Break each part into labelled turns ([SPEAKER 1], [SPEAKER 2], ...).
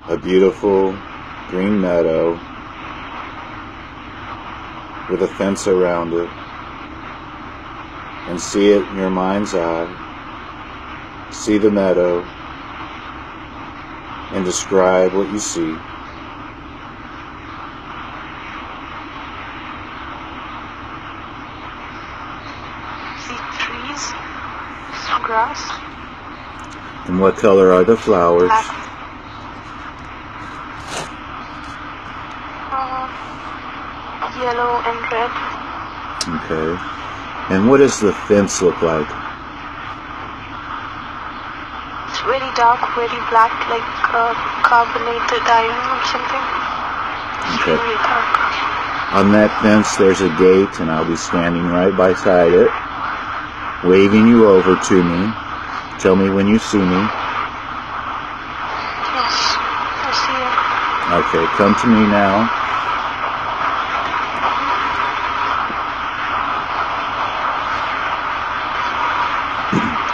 [SPEAKER 1] a beautiful green meadow with a fence around it, and see it in your mind's eye. See the meadow and describe what you see.
[SPEAKER 2] See trees, grass.
[SPEAKER 1] And what color are the flowers?
[SPEAKER 2] Black. Yellow and red.
[SPEAKER 1] Okay. And what does the fence look like?
[SPEAKER 2] It's very dark, very black, like carbonated iron or something. It's
[SPEAKER 1] Okay.
[SPEAKER 2] very dark.
[SPEAKER 1] On that fence there's a gate, and I'll be standing right beside it, waving you over to me. Tell me when you see me.
[SPEAKER 2] Yes, I see it.
[SPEAKER 1] Okay, come to me now.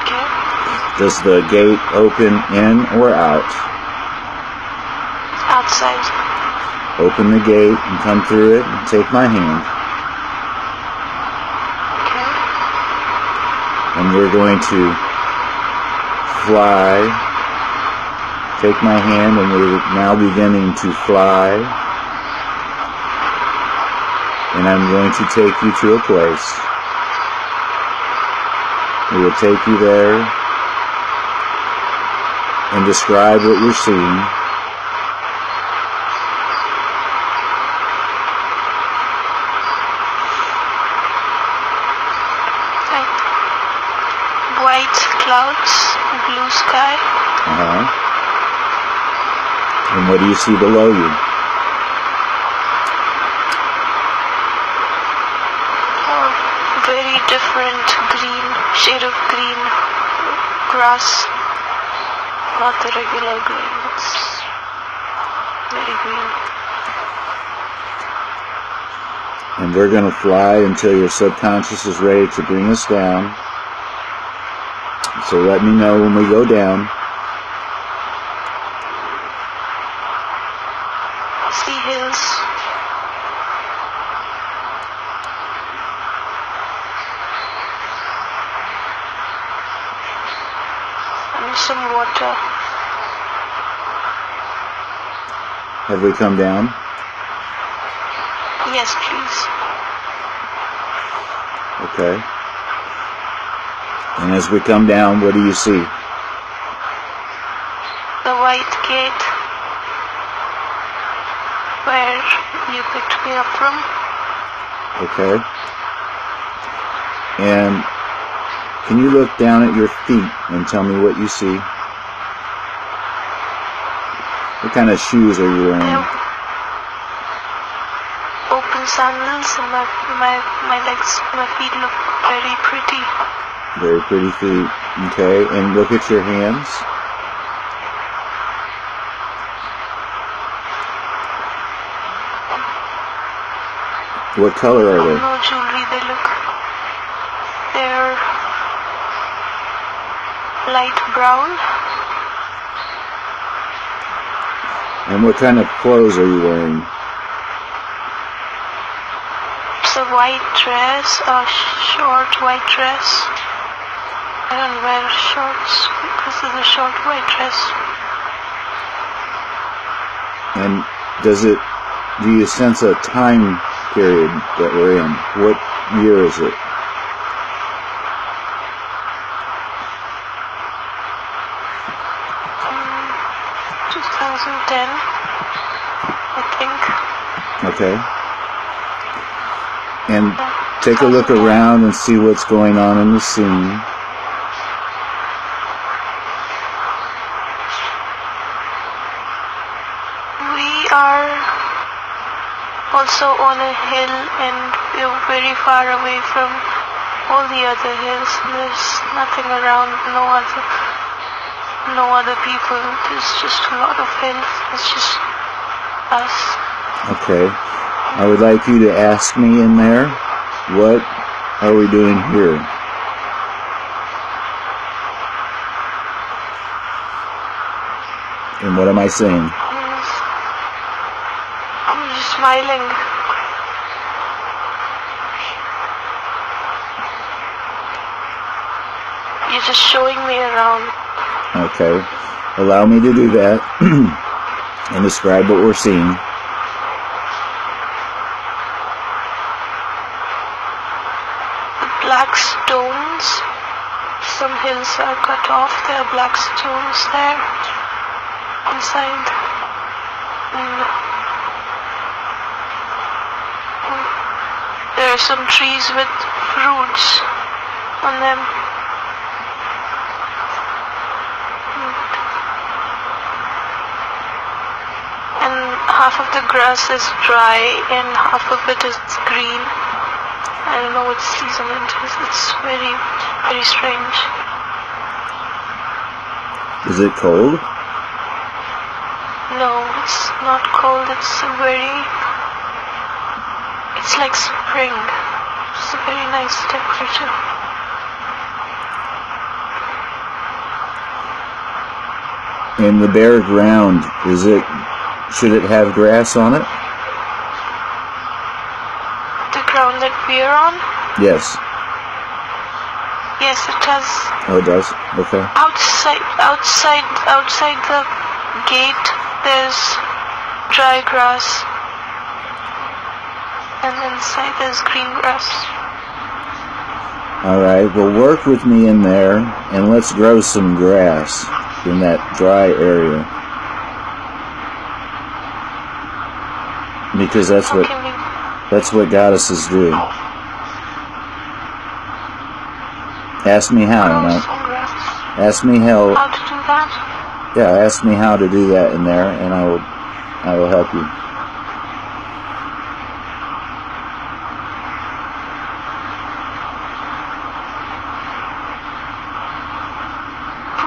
[SPEAKER 2] Okay.
[SPEAKER 1] Does the gate open in or out?
[SPEAKER 2] Outside.
[SPEAKER 1] Open the gate and come through it and take my hand.
[SPEAKER 2] Okay.
[SPEAKER 1] And we're going to fly. Take my hand, and we're now beginning to fly. And I'm going to take you to a place. We will take you there and describe what you're seeing.
[SPEAKER 2] Like white clouds, blue sky.
[SPEAKER 1] And what do you see below you?
[SPEAKER 2] Very different green, shade of green grass. Not the regular green, it's very green.
[SPEAKER 1] And we're going to fly until your subconscious is ready to bring us down. So let me know when we go down.
[SPEAKER 2] See hills. And some water.
[SPEAKER 1] Have we come down?
[SPEAKER 2] Yes, please.
[SPEAKER 1] Okay. And as we come down, what do you see?
[SPEAKER 2] The white gate where you picked me up from.
[SPEAKER 1] Okay. And can you look down at your feet and tell me what you see? What kind of shoes are you wearing?
[SPEAKER 2] Open sandals, and my legs, my feet look very pretty.
[SPEAKER 1] Very pretty feet. Okay. And look at your hands. What color are they?
[SPEAKER 2] No jewelry, they're light brown.
[SPEAKER 1] And what kind of clothes are you wearing?
[SPEAKER 2] It's a white dress, a short white dress. I don't wear shorts. This is a short white dress.
[SPEAKER 1] And do you sense a time period that we're in? What year is it?
[SPEAKER 2] Mm, 2010, I think.
[SPEAKER 1] Okay. And take a look around and see what's going on in the scene.
[SPEAKER 2] We are also on a hill, and we're very far away from all the other hills. There's nothing around, no other people. There's just a lot of hills. It's just us.
[SPEAKER 1] Okay. I would like you to ask me in there, what are we doing here? And what am I saying?
[SPEAKER 2] smiling. You're just showing me around.
[SPEAKER 1] Okay. Allow me to do that and describe what we're seeing.
[SPEAKER 2] The black stones. Some hills are cut off. There are black stones there inside. And there are some trees with fruits on them. And half of the grass is dry and half of it is green. I don't know what season it is. It's very, very strange.
[SPEAKER 1] Is it cold?
[SPEAKER 2] No, it's not cold. It's like spring. It's a very nice temperature.
[SPEAKER 1] And the bare ground, should it have grass on it?
[SPEAKER 2] The ground that we are on?
[SPEAKER 1] Yes.
[SPEAKER 2] Yes, it has.
[SPEAKER 1] Oh, it does? Okay.
[SPEAKER 2] Outside the gate, there's dry grass. And inside there's green grass.
[SPEAKER 1] Alright, well work with me in there and let's grow some grass in that dry area. Because that's what goddesses do. Ask me how. Ask me how.
[SPEAKER 2] How to do that?
[SPEAKER 1] Yeah, ask me how to do that in there, and I will help you.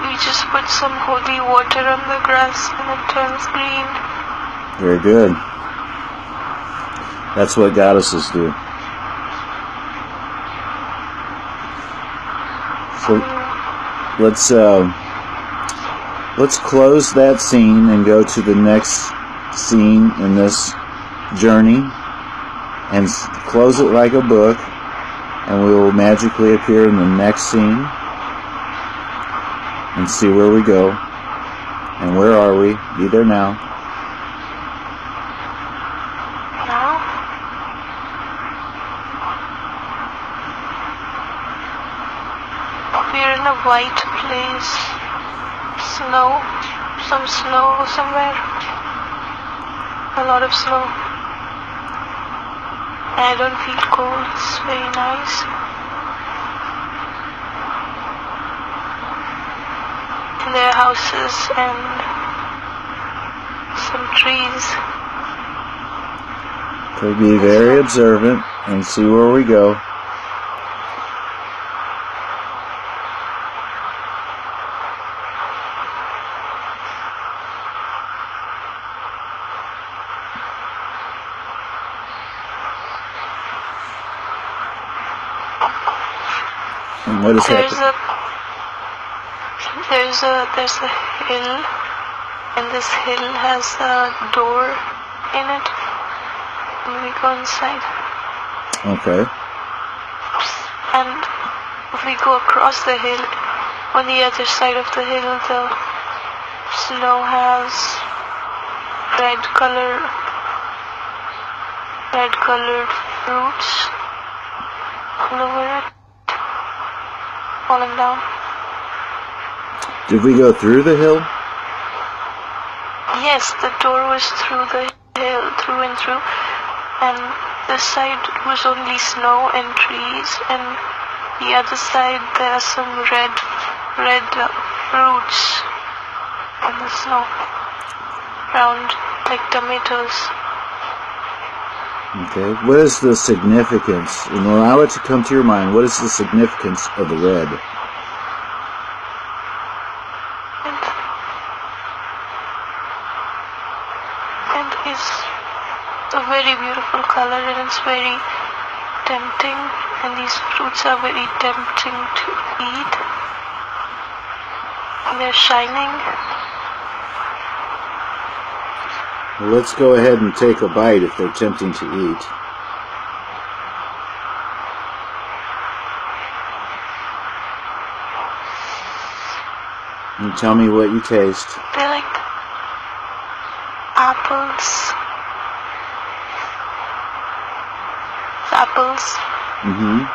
[SPEAKER 2] We just put some holy water on the grass and it turns green.
[SPEAKER 1] Very good. That's what goddesses do. So let's close that scene and go to the next scene in this journey and close it like a book, and we will magically appear in the next scene and see where we go. And where are we? Be there now.
[SPEAKER 2] We're in a white place. Snow. Some snow somewhere. A lot of snow. I don't feel cold. It's very nice. And there are houses and some trees.
[SPEAKER 1] So be very observant and see where we go. And what is happening?
[SPEAKER 2] There's a hill, and this hill has a door in it, and we go inside.
[SPEAKER 1] Okay.
[SPEAKER 2] And if we go across the hill, on the other side of the hill, the snow has red-colored fruits all over it, falling down.
[SPEAKER 1] Did we go through the hill?
[SPEAKER 2] Yes, the door was through the hill, through and through, and this side was only snow and trees, and the other side there are some red fruits on the snow, round like tomatoes.
[SPEAKER 1] Okay. What is the significance? And allow it to come to your mind. What is the significance of the red?
[SPEAKER 2] And it's a very beautiful color, and it's very tempting, and these fruits are very tempting to eat. And they're shining.
[SPEAKER 1] Well, let's go ahead and take a bite if they're tempting to eat. And tell me what you taste.
[SPEAKER 2] They're like apples. Apples.
[SPEAKER 1] Mm-hmm.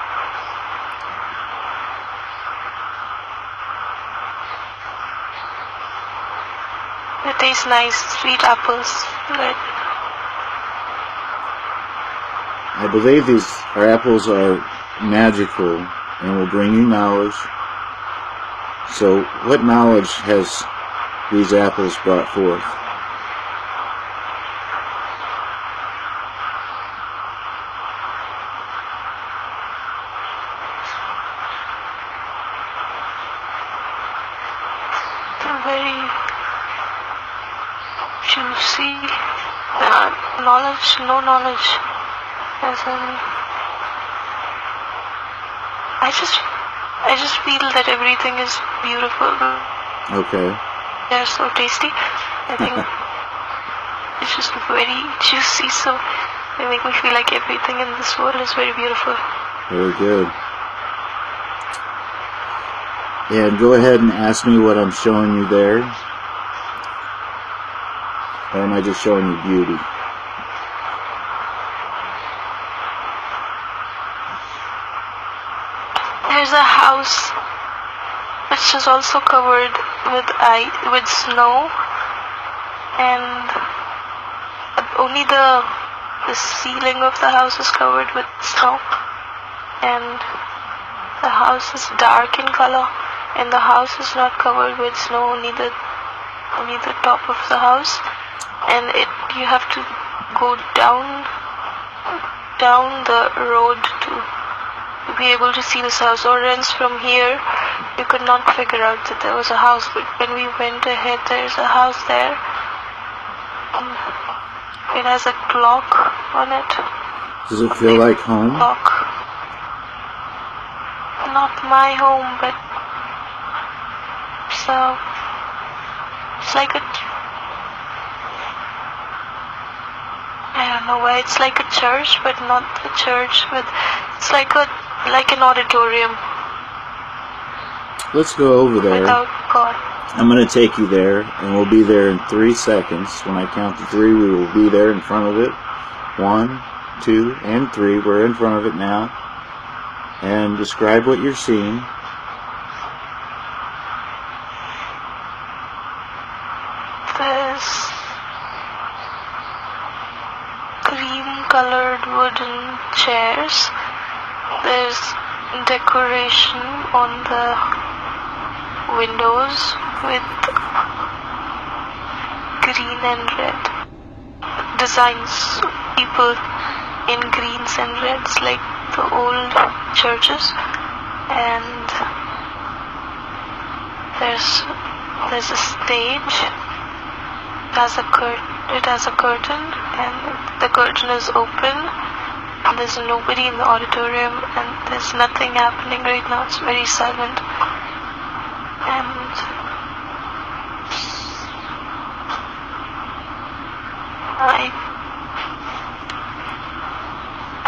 [SPEAKER 2] They taste nice, sweet apples. Right.
[SPEAKER 1] I believe these apples are magical and will bring you knowledge. So, what knowledge has these apples brought forth?
[SPEAKER 2] They're very juicy. Knowledge, no knowledge. As in, I just feel that everything is beautiful.
[SPEAKER 1] Okay.
[SPEAKER 2] They're so tasty. I think it's just very juicy, so they make me feel like everything in this world is very beautiful.
[SPEAKER 1] Very good. And go ahead and ask me what I'm showing you there. Or am I just showing you beauty?
[SPEAKER 2] There's a house which is also covered with snow, and only the ceiling of the house is covered with snow, and the house is dark in color, and the house is not covered with snow, only the top of the house, and you have to go down the road to be able to see this house, or else from here you could not figure out that there was a house. But when we went ahead, there's a house there. It has a clock on it.
[SPEAKER 1] Does it feel like home?
[SPEAKER 2] Clock. Not my home, but so it's like I don't know why it's like a church, but not the church, but it's like an auditorium.
[SPEAKER 1] Let's go over there.
[SPEAKER 2] Without God.
[SPEAKER 1] I'm going to take you there, and we'll be there in 3 seconds. When I count to 3, we will be there in front of it. 1, 2, and 3. We're in front of it now. And describe what you're seeing.
[SPEAKER 2] There's cream-colored wooden chairs. There's decoration on the windows with green and red designs, people in greens and reds like the old churches, and there's a stage. It has a curtain, and the curtain is open. There's nobody in the auditorium, and there's nothing happening right now. It's very silent. And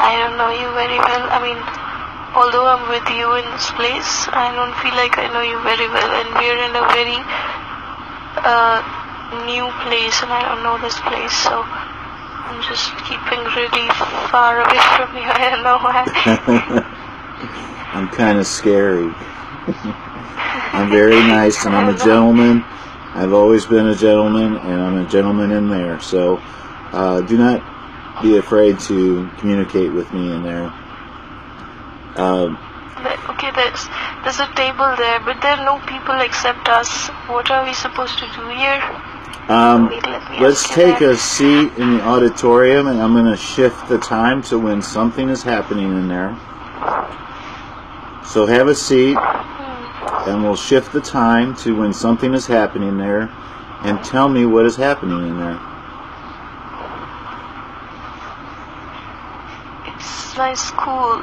[SPEAKER 2] I don't know you very well. I mean, although I'm with you in this place, I don't feel like I know you very well. And we're in a very new place, and I don't know this place, so I'm just keeping really far away from you. I don't know why.
[SPEAKER 1] I'm kind of scary. I'm very nice, and I'm a gentleman. I've always been a gentleman, and I'm a gentleman in there. So do not be afraid to communicate with me in there.
[SPEAKER 2] Okay, there's a table there, but there are no people except us. What are we supposed to do here?
[SPEAKER 1] Let's take a seat in the auditorium, and I'm going to shift the time to when something is happening in there. So have a seat, and we'll shift the time to when something is happening there, and tell me what is happening in there.
[SPEAKER 2] It's my school.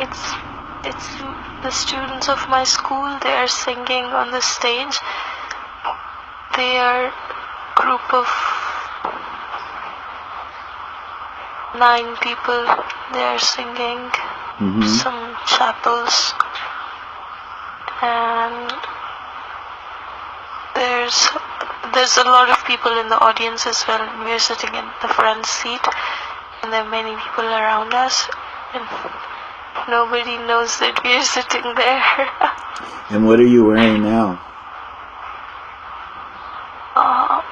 [SPEAKER 2] It's the students of my school. They are singing on the stage. They are a group of 9 people. They are singing. Some chapels, and there's a lot of people in the audience as well. We are sitting in the front seat, and there are many people around us, and nobody knows that we are sitting there.
[SPEAKER 1] And what are you wearing now?
[SPEAKER 2] A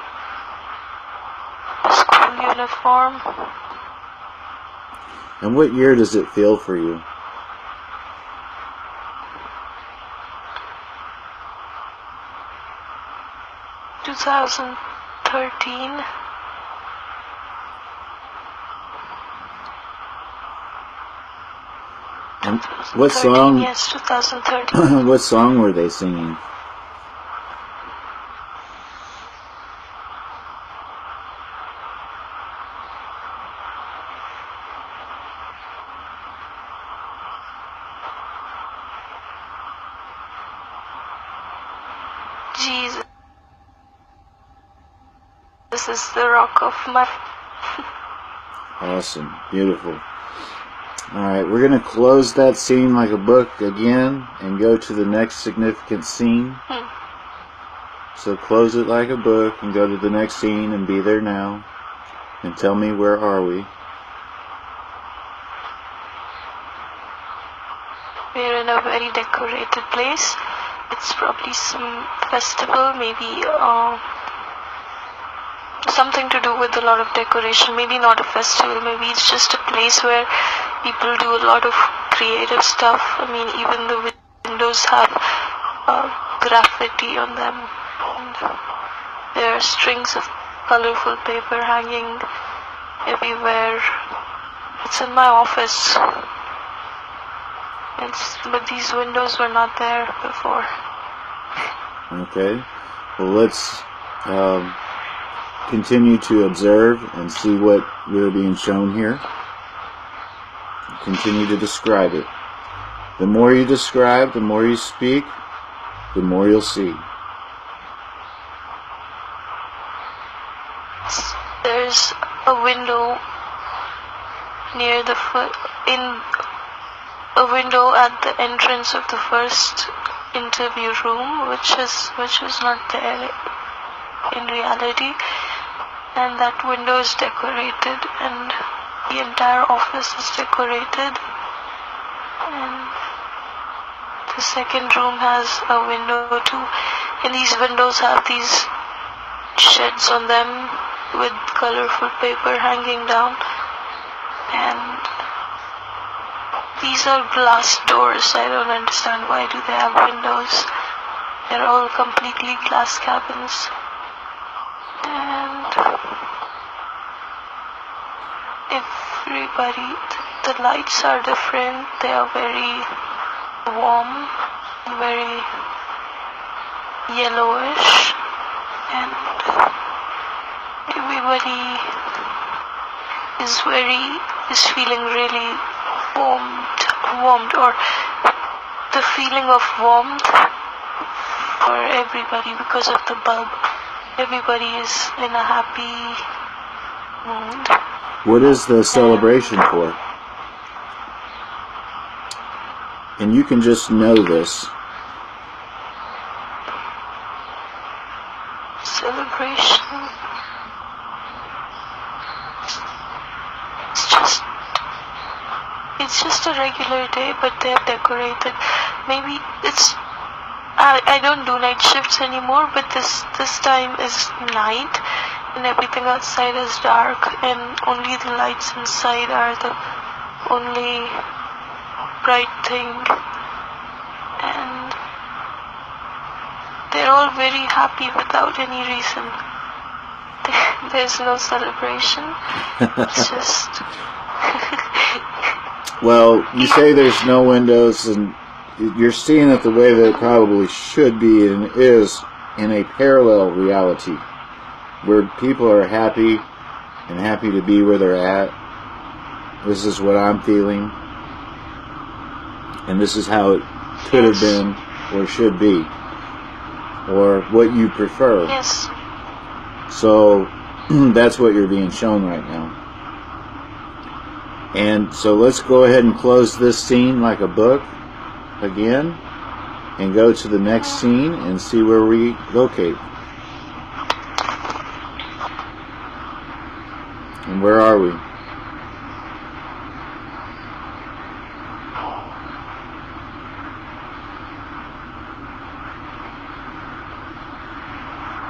[SPEAKER 2] school uniform.
[SPEAKER 1] And what year does it feel for you?
[SPEAKER 2] (2013).
[SPEAKER 1] And what song?
[SPEAKER 2] Yes, 2013.
[SPEAKER 1] What song were they singing?
[SPEAKER 2] Jesus. This is the rock of my...
[SPEAKER 1] Awesome. Beautiful. Alright, we're going to close that scene like a book again and go to the next significant scene. So close it like a book and go to the next scene and be there now. And tell me, where are we?
[SPEAKER 2] We're in a very decorated place. It's probably some festival, maybe something to do with a lot of decoration. Maybe not a festival, maybe it's just a place where people do a lot of creative stuff. I mean, even the windows have graffiti on them, and there are strings of colorful paper hanging everywhere. It's in my office. But these windows were not there before.
[SPEAKER 1] Okay. Well, let's continue to observe and see what we're being shown here. Continue to describe it. The more you describe, the more you speak, the more you'll see.
[SPEAKER 2] There's a window near the a window at the entrance of the first interview room, which was not there in reality, and that window is decorated, and the entire office is decorated, and the second room has a window too, and these windows have these sheds on them with colorful paper hanging down, and these are glass doors. I don't understand why do they have windows. They're all completely glass cabins. And everybody, the lights are different. They are very warm, very yellowish, and everybody is feeling really warmed, or the feeling of warmth for everybody because of the bulb. Everybody is in a happy mood.
[SPEAKER 1] What is the celebration for? And you can just know this.
[SPEAKER 2] Celebration. It's just a regular day, but they have decorated. Maybe it's... I don't do night shifts anymore, but this time is night, and everything outside is dark, and only the lights inside are the only bright thing. And they're all very happy without any reason. There's no celebration. It's just...
[SPEAKER 1] Well, you say there's no windows, and you're seeing it the way that it probably should be and is, in a parallel reality where people are happy and happy to be where they're at. This is what I'm feeling, and this is how it could have been or should be, or what you prefer.
[SPEAKER 2] Yes.
[SPEAKER 1] So that's what you're being shown right now. And so let's go ahead and close this scene like a book again, and go to the next scene and see where we locate. And where are we?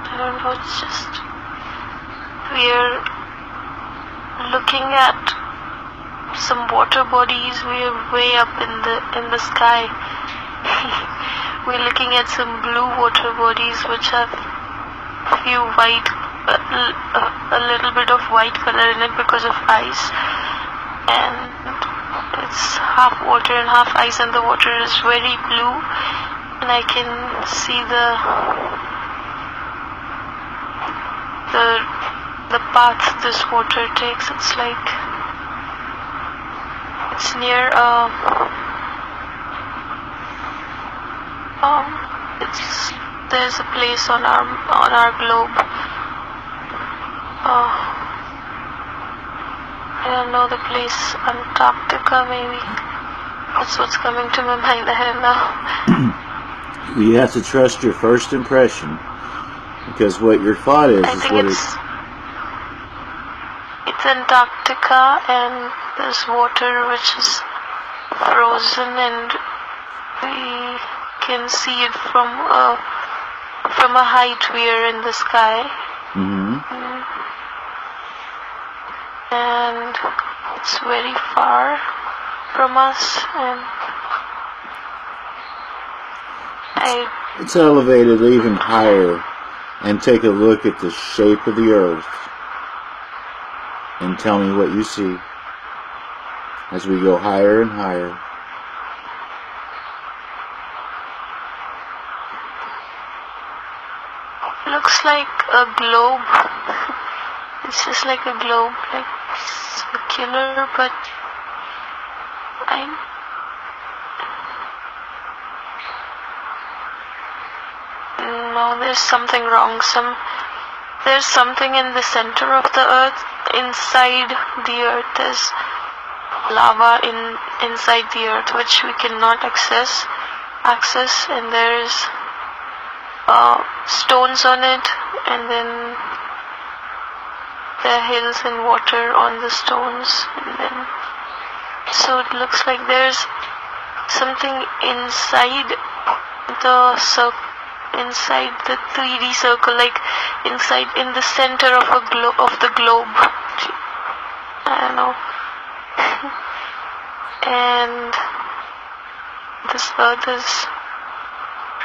[SPEAKER 2] I don't know, it's just we're looking at some water bodies. We're way up in the sky. We're looking at some blue water bodies which have few white, a little bit of white color in it because of ice, and it's half water and half ice, and the water is very blue, and I can see the path this water takes. It's like it's near there's a place on our globe. I don't know the place, Antarctica maybe. That's what's coming to my mind. I don't know.
[SPEAKER 1] You have to trust your first impression, because what your thought is
[SPEAKER 2] I think
[SPEAKER 1] what
[SPEAKER 2] it's Antarctica, and there's water which is frozen, and we can see it from a height. We are in the sky. And it's very far from us, and
[SPEAKER 1] it's elevated even higher, and take a look at the shape of the earth and tell me what you see as we go higher and higher.
[SPEAKER 2] looks like a globe. It's just like a globe, like circular, but no, there's something wrong. There's something in the center of the earth. Inside the earth, there's lava inside the earth, which we cannot access, and there's stones on it, and then there are hills and water on the stones, and then so it looks like there's something inside the 3D circle, like inside in the center of the globe. I don't know. And this earth is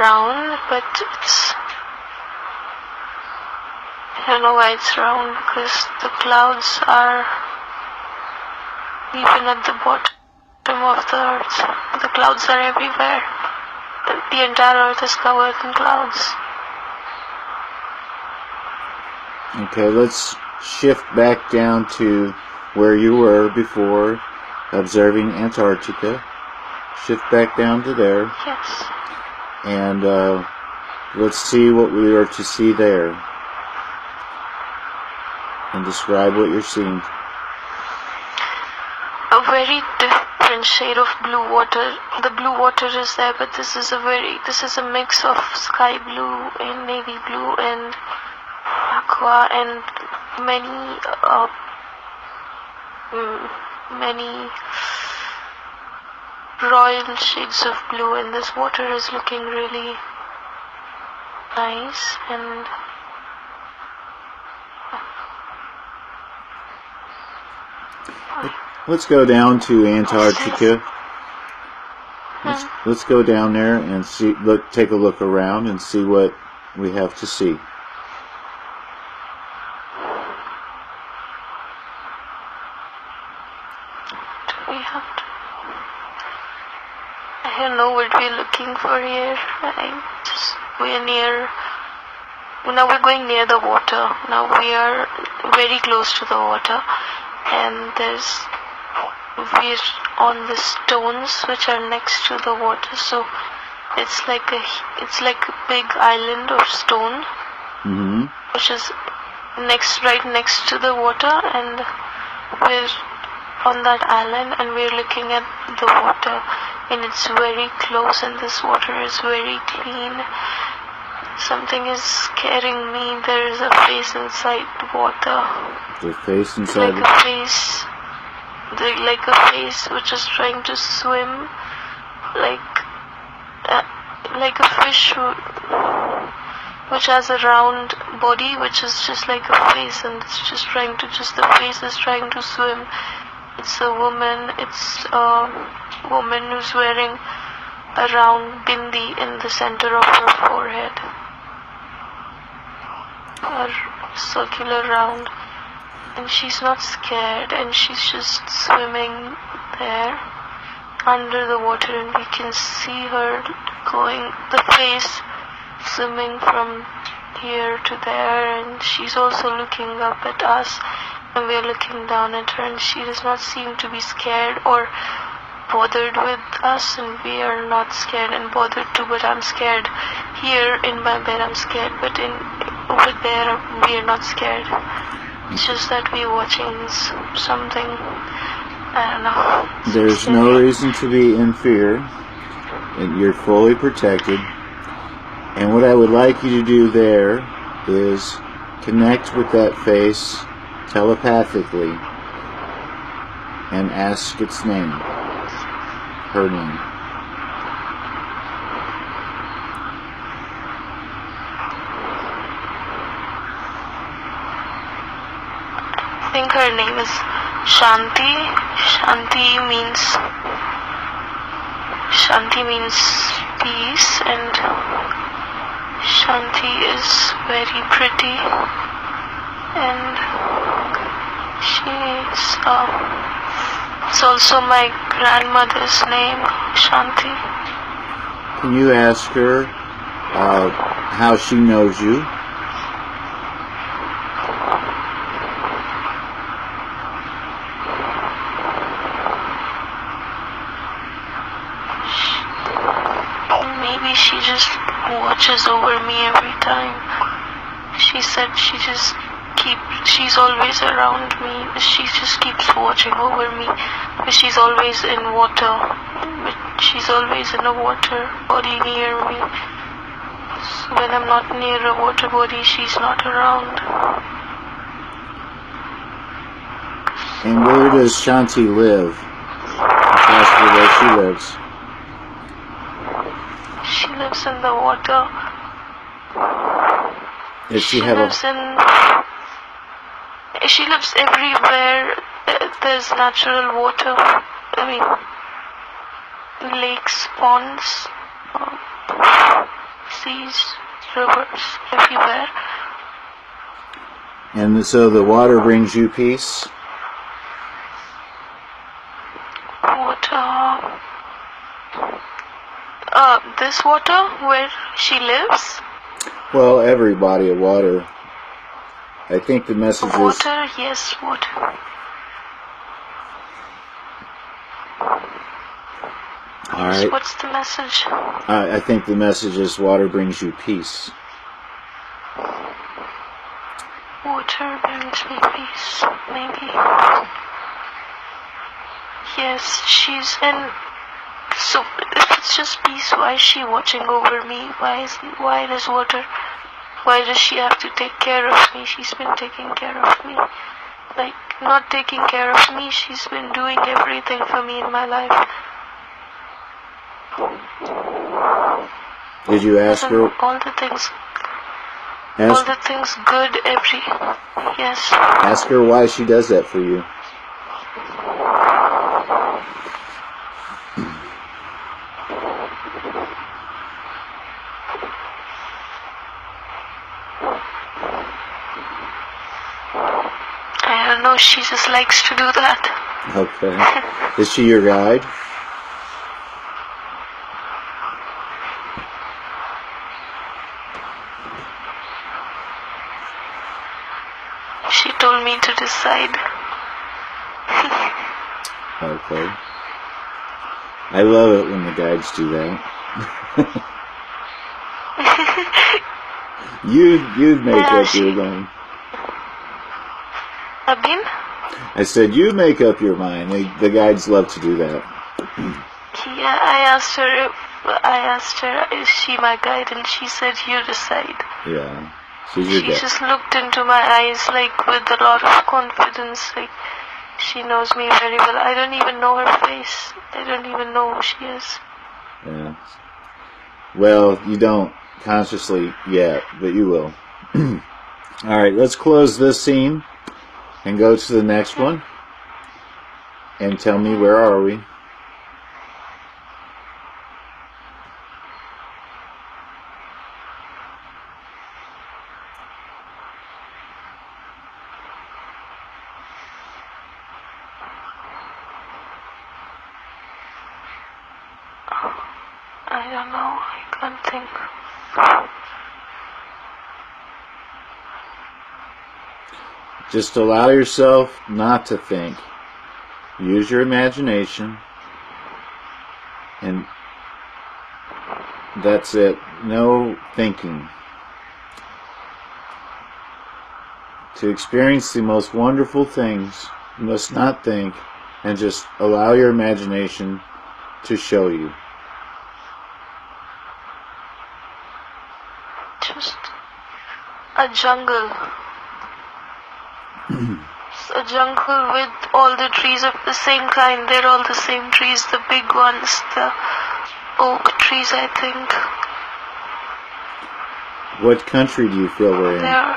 [SPEAKER 2] round, but I don't know why it's round, because the clouds are even at the bottom of the earth. The clouds are everywhere. The entire earth is covered in clouds.
[SPEAKER 1] Okay, let's shift back down to where you were before observing Antarctica. Shift back down to there.
[SPEAKER 2] Yes.
[SPEAKER 1] And let's see what we are to see there. And describe what you're seeing.
[SPEAKER 2] A very different shade of blue water. The blue water is there, but this is a mix of sky blue and navy blue and aqua and many royal shades of blue, and this water is looking really nice. And
[SPEAKER 1] let's go down to Antarctica. Let's go down there and take a look around and see what we have to see.
[SPEAKER 2] I don't know what we're looking for here. Now we're going near the water. Now we are very close to the water, and we're on the stones which are next to the water. So it's like a big island of stone, which is right next to the water, and we're on that island, and we're looking at the water, and it's very close, and this water is very clean. Something is scaring me. There is a face inside the water.
[SPEAKER 1] The face inside
[SPEAKER 2] like a face. Like a face which is trying to swim, like a fish which has a round body, which is just like a face, and it's just the face is trying to swim. It's a woman. It's a woman who's wearing a round bindi in the center of her forehead. A circular round. And she's not scared, and she's just swimming there under the water, and we can see her going, the face swimming from here to there, and she's also looking up at us, and we're looking down at her, and she does not seem to be scared or bothered with us, and we are not scared and bothered too, but I'm scared. Here in my bed I'm scared, but over there we are not scared. It's just that we're watching something, I don't know.
[SPEAKER 1] There's no reason to be in fear, and you're fully protected. And what I would like you to do there is connect with that face telepathically and ask its name, her name.
[SPEAKER 2] I think her name is Shanti. Shanti means peace, and Shanti is very pretty, and it's also my grandmother's name, Shanti.
[SPEAKER 1] Can you ask her how she knows you?
[SPEAKER 2] Maybe she just watches over me every time. She said she's always around me. She just keeps watching over me. But she's always in water. But she's always in a water body near me. So when I'm not near a water body, she's not around.
[SPEAKER 1] And where does Shanti live? Ask her where she lives.
[SPEAKER 2] She lives in the water. She lives everywhere. There's natural water. I mean, lakes, ponds, seas, rivers, everywhere.
[SPEAKER 1] And so the water brings you peace?
[SPEAKER 2] Water. This water where she lives?
[SPEAKER 1] Well, every body of water. I think the message is...
[SPEAKER 2] Water, yes, water.
[SPEAKER 1] All right.
[SPEAKER 2] What's the message?
[SPEAKER 1] I think the message is water brings you peace.
[SPEAKER 2] Water brings me peace, maybe. Yes, she's in... So, if it's just peace, why is she watching over me? Why does she have to take care of me? She's been taking care of me. Like, not taking care of me, she's been doing everything for me in my life.
[SPEAKER 1] Did you ask her?
[SPEAKER 2] All the things good, yes.
[SPEAKER 1] Ask her why she does that for you.
[SPEAKER 2] I don't know, she just likes to do that.
[SPEAKER 1] Okay. Is she your guide?
[SPEAKER 2] She told me to decide.
[SPEAKER 1] Okay. I love it when the guides do that. You'd make up your mind.
[SPEAKER 2] Abin?
[SPEAKER 1] I said, you make up your mind. The guides love to do that.
[SPEAKER 2] Yeah, I asked her, is she my guide? And she said, you decide.
[SPEAKER 1] Yeah. She's your
[SPEAKER 2] She
[SPEAKER 1] guide.
[SPEAKER 2] just looked into my eyes like with a lot of confidence, like she knows me very well. I don't even know her face. I don't even know who she is.
[SPEAKER 1] Yeah. Well, you don't consciously yet, but you will. All right, let's close this scene and go to the next one. And tell me, where are we?
[SPEAKER 2] I don't know. I can't think.
[SPEAKER 1] Just allow yourself not to think. Use your imagination. And that's it. No thinking. To experience the most wonderful things, you must not think, and just allow your imagination to show you.
[SPEAKER 2] Just a jungle. A jungle with all the trees of the same kind. They're all the same trees, the big ones, the oak trees, I think.
[SPEAKER 1] What country do you feel we're in?
[SPEAKER 2] They're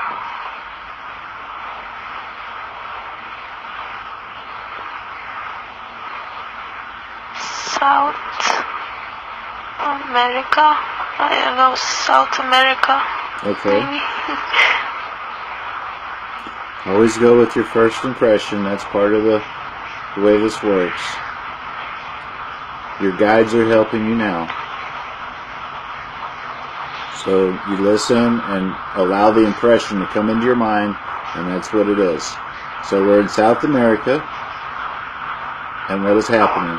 [SPEAKER 2] South America. I don't know, South America.
[SPEAKER 1] Okay.
[SPEAKER 2] Maybe.
[SPEAKER 1] Always go with your first impression. That's part of the way this works. Your guides are helping you now. So you listen and allow the impression to come into your mind, and that's what it is. So we're in South America, and what is happening?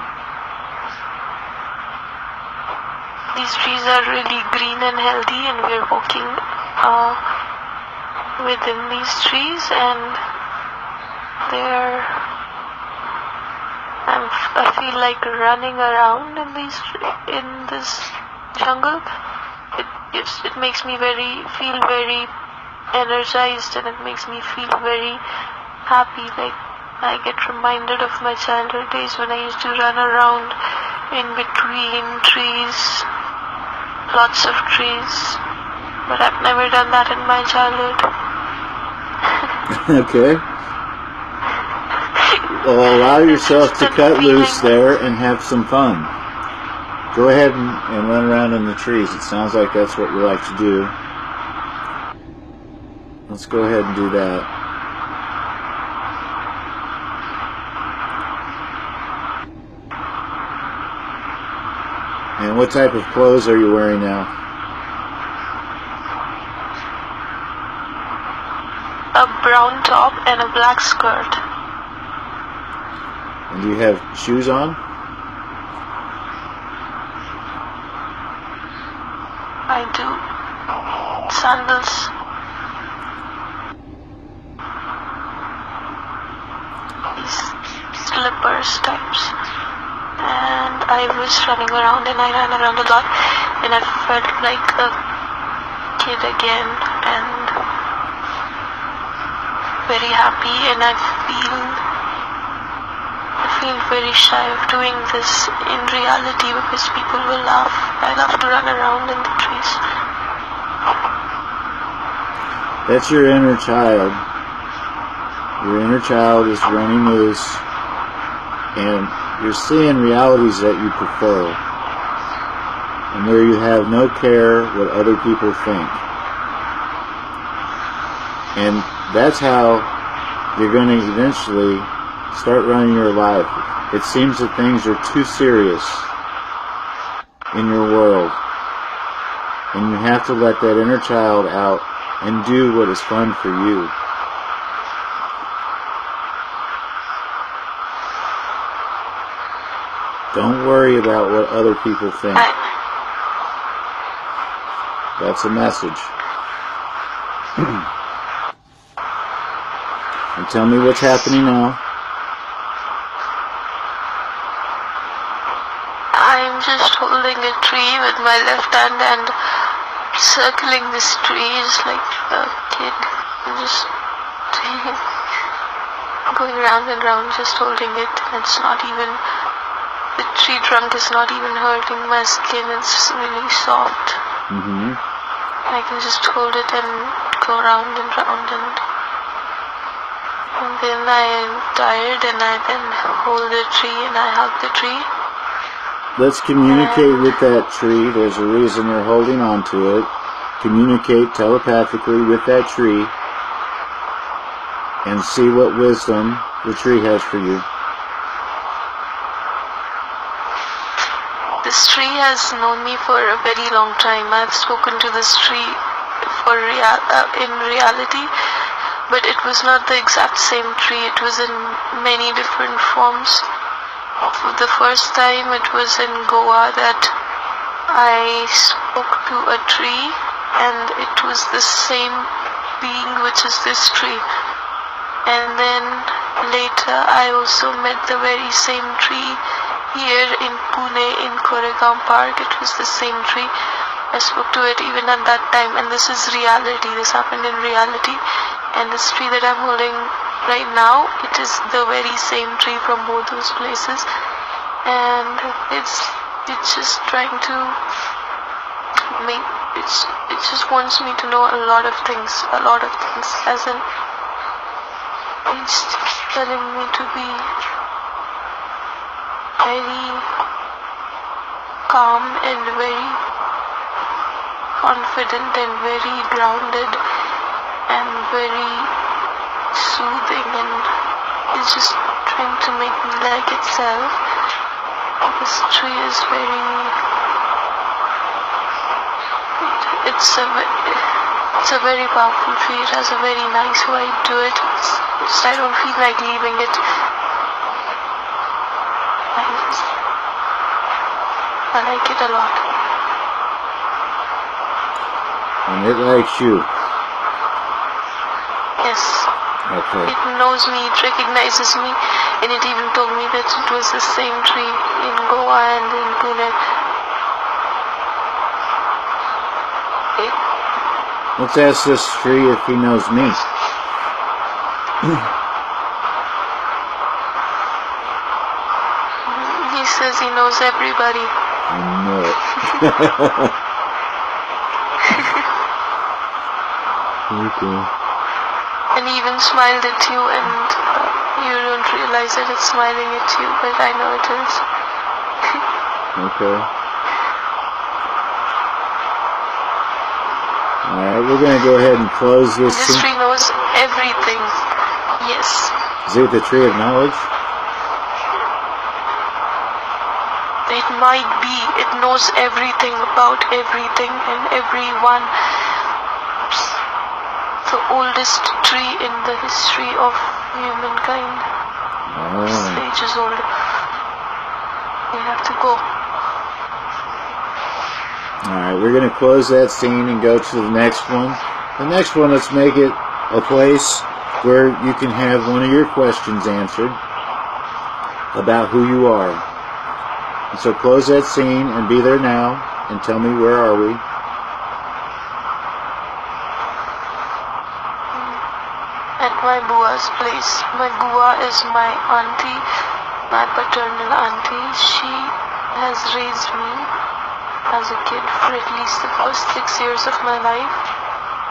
[SPEAKER 2] These trees are really green and healthy, and we're walking within these trees, and I feel like running around in this jungle. It makes me feel very energized, and it makes me feel very happy. Like I get reminded of my childhood days when I used to run around in between trees, lots of trees. But I've never done that in my childhood.
[SPEAKER 1] Okay. Well, allow yourself to cut loose there and have some fun. Go ahead and run around in the trees. It sounds like that's what you like to do. Let's go ahead and do that. And what type of clothes are you wearing now?
[SPEAKER 2] A brown top and a black skirt.
[SPEAKER 1] And do you have shoes on?
[SPEAKER 2] I do. Sandals. These slippers types. And I was running around, and I ran around a lot, and I felt like a kid again, and very happy, and I feel very shy of doing this in reality because people will laugh. I love to run around in the trees.
[SPEAKER 1] That's your inner child. Your inner child is running loose, and you're seeing realities that you prefer, and where you have no care what other people think. And that's how you're going to eventually start running your life. It seems that things are too serious in your world, and you have to let that inner child out and do what is fun for you. Don't worry about what other people think. That's a message. And tell me what's happening now.
[SPEAKER 2] just holding a tree with my left hand and circling this tree just like a kid. I'm just going round and round, just holding it. It's not even, the tree trunk is not even hurting my skin. It's really soft. I can just hold it and go round and round, and then I am tired and I then hold the tree and I hug the tree.
[SPEAKER 1] Let's communicate with that tree. There's a reason you're holding on to it. Communicate telepathically with that tree and see what wisdom the tree has for you.
[SPEAKER 2] This tree has known me for a very long time. I've spoken to this tree in reality, but it was not the exact same tree. It was in many different forms. The first time it was in Goa that I spoke to a tree, and it was the same being which is this tree. And then later I also met the very same tree here in Pune in Koregaon Park. It was the same tree. I spoke to it even at that time, and this is reality. This happened in reality. And this tree that I'm holding right now, it is the very same tree from both those places. And it's just trying to make, it just wants me to know a lot of things, as in it's telling me to be very calm and very confident and very grounded and very soothing, and it's just trying to make me like itself. This tree is it's a very powerful tree. It has a very nice vibe to it. I don't feel like leaving it. I like it a lot.
[SPEAKER 1] And it likes you.
[SPEAKER 2] Yes.
[SPEAKER 1] Okay.
[SPEAKER 2] It knows me, it recognizes me, and it even told me that it was the same tree in Goa and in Pune.
[SPEAKER 1] Let's ask this tree if he knows me.
[SPEAKER 2] He says he knows everybody.
[SPEAKER 1] I know it. Okay.
[SPEAKER 2] And he even smiled at you, and you don't realize that it's smiling at you, but I know it is.
[SPEAKER 1] Okay. Alright, we're going to go ahead and close this.
[SPEAKER 2] This tree knows everything. Yes.
[SPEAKER 1] Is it the tree of knowledge?
[SPEAKER 2] It might be. It knows everything about everything and everyone. The oldest tree in the history of humankind.
[SPEAKER 1] Oh.
[SPEAKER 2] Ages old. We have to go.
[SPEAKER 1] Alright, we're going to close that scene and go to the next one. The next one, let's make it a place where you can have one of your questions answered about who you are. And so close that scene and be there now and tell me, where are we?
[SPEAKER 2] At my bua's place. My bua is my auntie, my paternal auntie. She has raised me as a kid for at least the first 6 years of my life.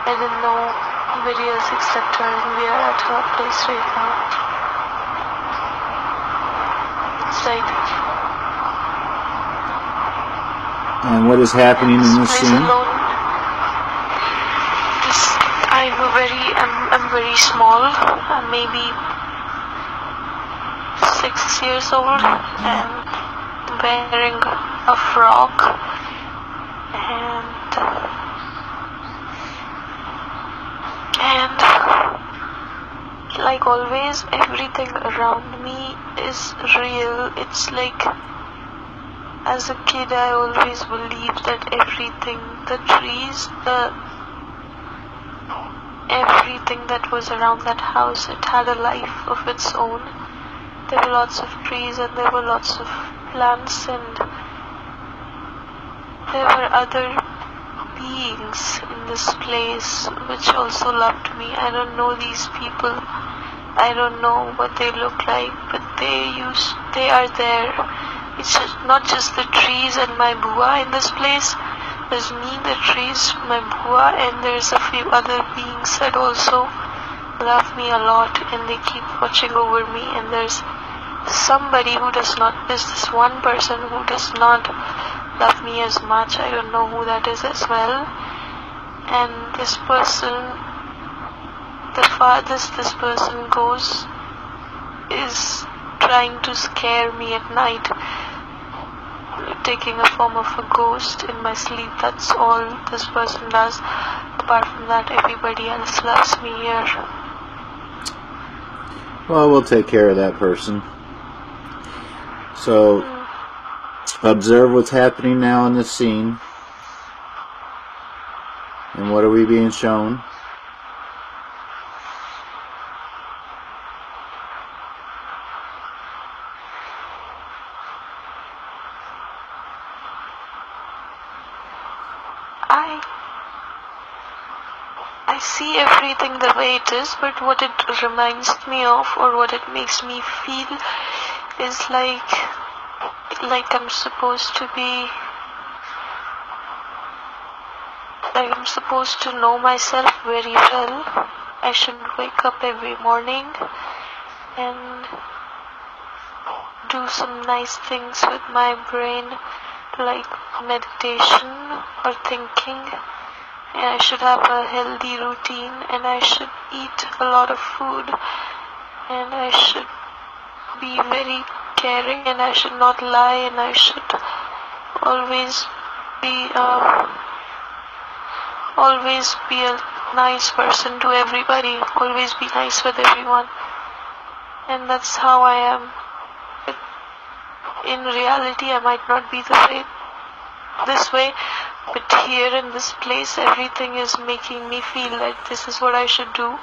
[SPEAKER 2] I didn't know anybody else except her, and we are at her place right now. It's like...
[SPEAKER 1] And what is happening in this scene?
[SPEAKER 2] Alone, I'm very small. I'm maybe 6 years old and wearing a frock, and like always, everything around me is real. It's like, as a kid, I always believed that everything, the trees, everything that was around that house, it had a life of its own. There were lots of trees and there were lots of plants, and there were other beings in this place which also loved me. I don't know these people. I don't know what they look like, but they are there. It's not just the trees and my bua in this place. There's me, the trees, my bua, and there's a few other beings that also love me a lot, and they keep watching over me. And there's this one person who does not love me as much. I don't know who that is as well. And this person, the farthest this person goes is trying to scare me at night, taking a form of a ghost in my sleep. That's all this person does. Apart from that, everybody else loves me here.
[SPEAKER 1] Well, we'll take care of that person. So, observe what's happening now in this scene. And what are we being shown?
[SPEAKER 2] I see everything the way it is, but what it reminds me of, or what it makes me feel, is like I'm supposed to know myself very well. I should wake up every morning and do some nice things with my brain, like meditation or thinking. And I should have a healthy routine, and I should eat a lot of food, and I should be very caring, and I should not lie, and I should always be a nice person to everybody, always be nice with everyone. And that's how I am. But in reality, I might not be this way, but here in this place, everything is making me feel like this is what I should do.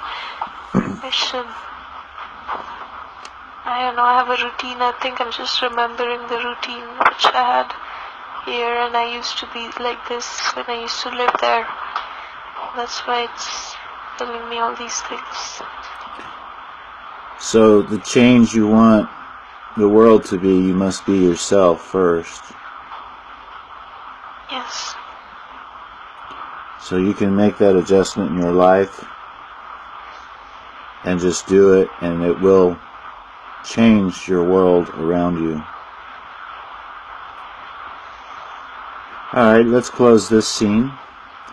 [SPEAKER 2] I don't know, I have a routine. I think I'm just remembering the routine which I had here, and I used to be like this when I used to live there. That's why it's telling me all these things.
[SPEAKER 1] So the change you want the world to be, you must be yourself first.
[SPEAKER 2] Yes.
[SPEAKER 1] So you can make that adjustment in your life and just do it, and it will change your world around you. Alright, let's close this scene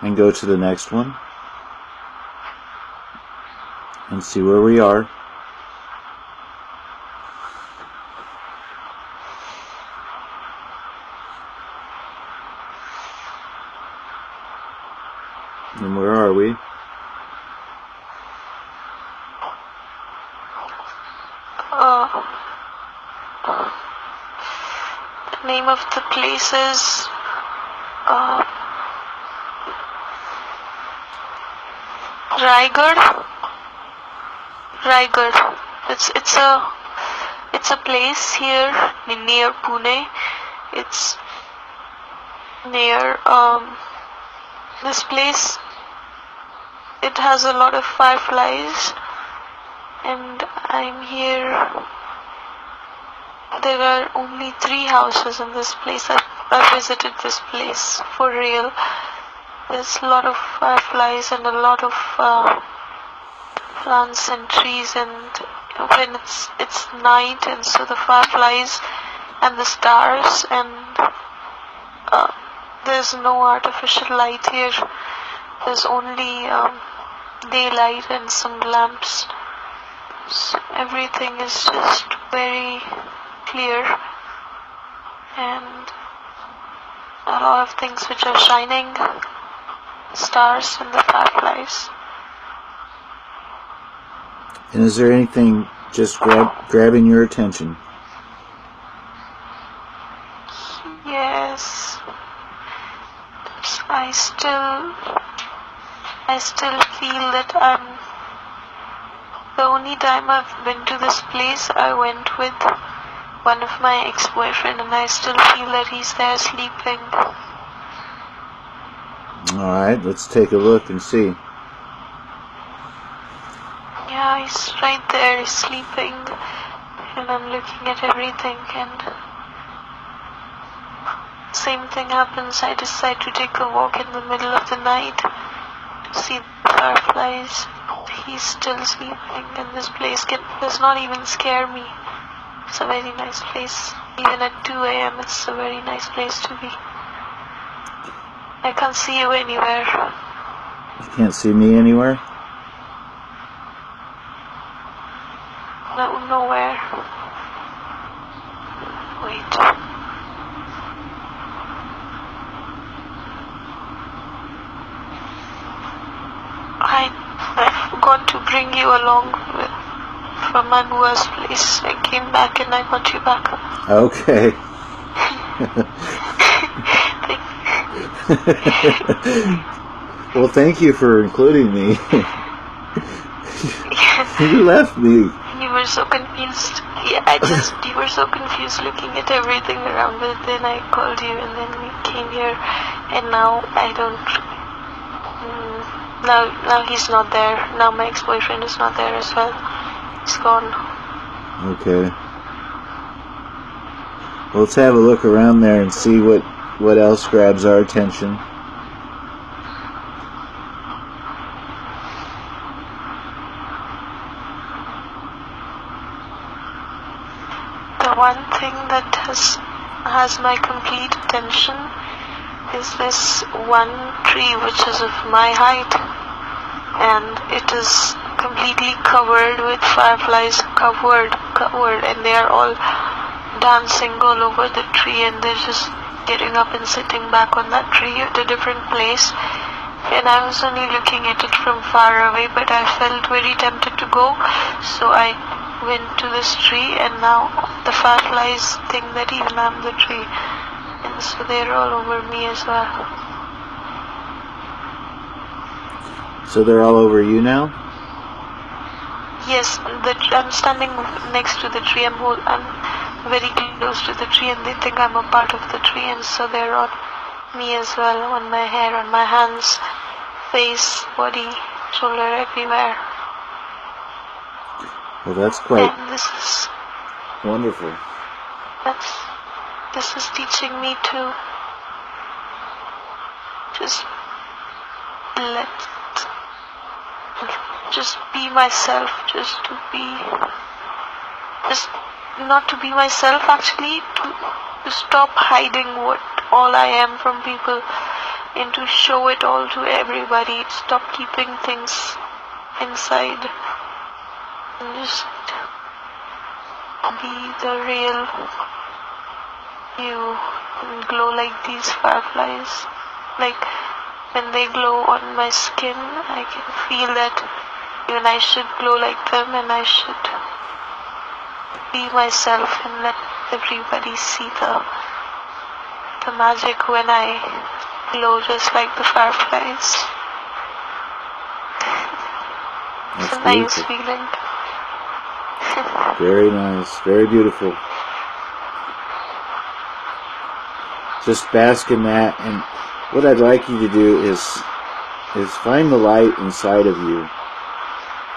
[SPEAKER 1] and go to the next one and see where we are. And where are we?
[SPEAKER 2] The name of the place is Raigad. It's a place here near Pune. It's near this place. It has a lot of fireflies, and I'm here. There are only 3 houses in this place. I visited this place for real. There's a lot of fireflies and a lot of plants and trees, and when it's night, and so the fireflies and the stars, and there's no artificial light here. There's only daylight and some lamps. So everything is just very clear, and a lot of things which are shining, stars and the fireflies.
[SPEAKER 1] And is there anything just grabbing your attention?
[SPEAKER 2] Yes. I still feel that the only time I've been to this place, I went with one of my ex-boyfriend, and I still feel that he's there sleeping.
[SPEAKER 1] Alright, let's take a look and see.
[SPEAKER 2] Yeah, he's right there, he's sleeping, and I'm looking at everything, and same thing happens. I decide to take a walk in the middle of the night to see the fireflies. He's still sleeping, and this place does not even scare me. It's a very nice place. Even at 2 a.m. it's a very nice place to be. I can't see you anywhere.
[SPEAKER 1] You can't see me anywhere?
[SPEAKER 2] No, nowhere. Wait. I forgot to bring you along from Manua's place. I came back and I got you back.
[SPEAKER 1] Okay. Well, thank you for including me. You left me.
[SPEAKER 2] You were so confused. Yeah, you were so confused looking at everything around, but then I called you and then we came here, and now I don't, now he's not there. Now my ex-boyfriend is not there as well. He's gone.
[SPEAKER 1] Okay. Well, let's have a look around there and see what else grabs our attention.
[SPEAKER 2] The one thing that has my complete attention is this one tree which is of my height, and it is completely covered with fireflies, covered, and they are all dancing all over the tree, and they're just getting up and sitting back on that tree at a different place. And I was only looking at it from far away, but I felt very tempted to go, so I went to this tree, and now the fireflies think that even I'm the tree, and so they're all over me as well.
[SPEAKER 1] So they're all over you now?
[SPEAKER 2] Yes, I'm standing next to the tree. I'm very close to the tree, and they think I'm a part of the tree, and so they're on me as well, on my hair, on my hands, face, body, shoulder, everywhere.
[SPEAKER 1] Well, that's quite
[SPEAKER 2] and this is
[SPEAKER 1] wonderful.
[SPEAKER 2] This is teaching me to just be myself, just not to be myself, actually, to stop hiding what all I am from people, and to show it all to everybody. Stop keeping things inside, and just be the real you, and glow like these fireflies. Like when they glow on my skin, I can feel that even I should glow like them, and I should be myself and let everybody see the magic when I glow just like the fireflies. It's a nice feeling.
[SPEAKER 1] Very nice, very beautiful. Just bask in that, and what I'd like you to do is find the light inside of you.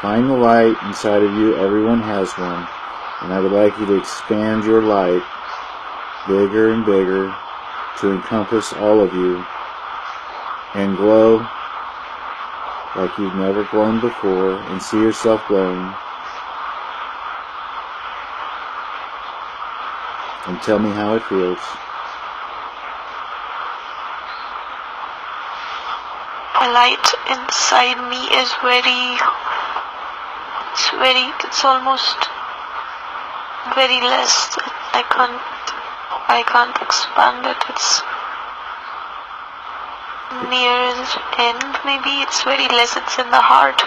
[SPEAKER 1] Find the light inside of you. Everyone has one. And I would like you to expand your light bigger and bigger to encompass all of you and glow like you've never glowed before, and see yourself glowing. And tell me how it feels.
[SPEAKER 2] The light inside me is it's almost very less. I can't expand it. It's near the end, maybe. It's very less. It's in the heart,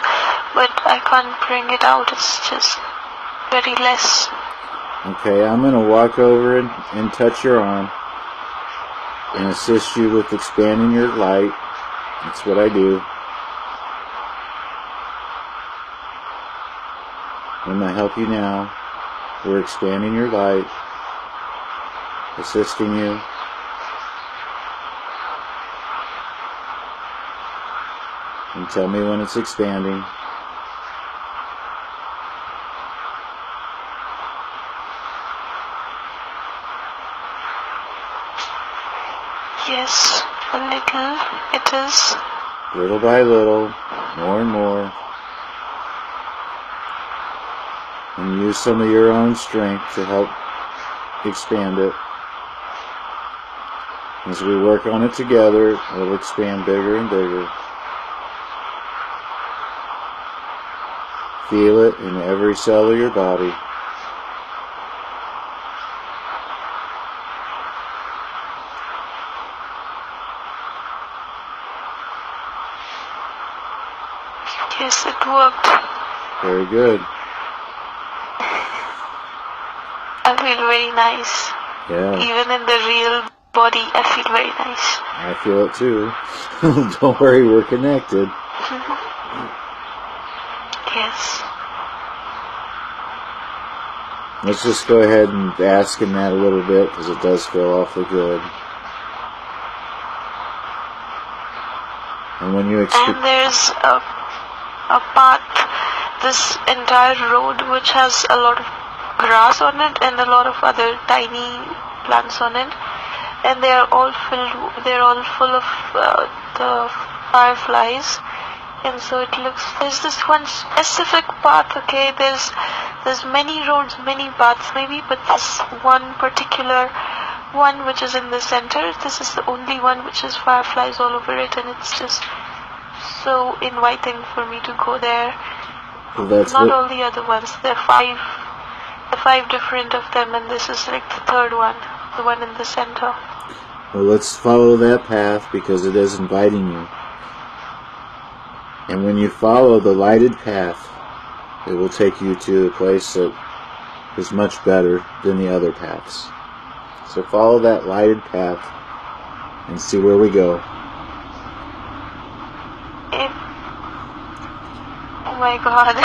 [SPEAKER 2] but I can't bring it out. It's just very less.
[SPEAKER 1] Okay, I'm going to walk over and touch your arm and assist you with expanding your light. That's what I do. I'm going to help you now. We're expanding your light, assisting you. and tell me when it's expanding.
[SPEAKER 2] Yes, a little it is.
[SPEAKER 1] Little by little, more and more. And use some of your own strength to help expand it. As we work on it together, it'll expand bigger and bigger. Feel it in every cell of your body.
[SPEAKER 2] Yes, it worked.
[SPEAKER 1] Very good.
[SPEAKER 2] I feel very nice.
[SPEAKER 1] Yeah.
[SPEAKER 2] Even in the real body, I feel very nice.
[SPEAKER 1] I feel it too. Don't worry, we're connected.
[SPEAKER 2] Yes.
[SPEAKER 1] Let's just go ahead and bask in that a little bit, because it does feel awfully good. And when you
[SPEAKER 2] And there's a path, this entire road, which has a lot of grass on it and a lot of other tiny plants on it, and they're all full of the fireflies. And so it looks, there's this one specific path, okay, there's many roads, many paths maybe, but this one particular one which is in the center, this is the only one which has fireflies all over it, and it's just so inviting for me to go there.
[SPEAKER 1] Well,
[SPEAKER 2] not all the other ones, there are five different of them, and this is like the third one, the one in the center.
[SPEAKER 1] Well, let's follow that path, because it is inviting you. And when you follow the lighted path, it will take you to a place that is much better than the other paths. So follow that lighted path and see where we go.
[SPEAKER 2] Oh my God.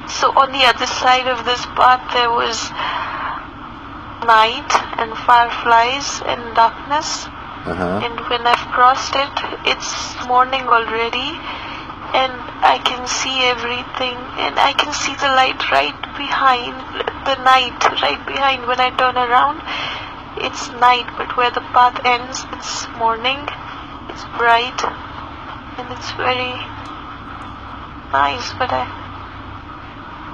[SPEAKER 2] So on the other side of this path there was night and fireflies and darkness. And when I've crossed it, it's morning already, and I can see everything, and I can see the light right behind, the night right behind. When I turn around, it's night, but where the path ends, it's morning, it's bright, and it's very nice, but I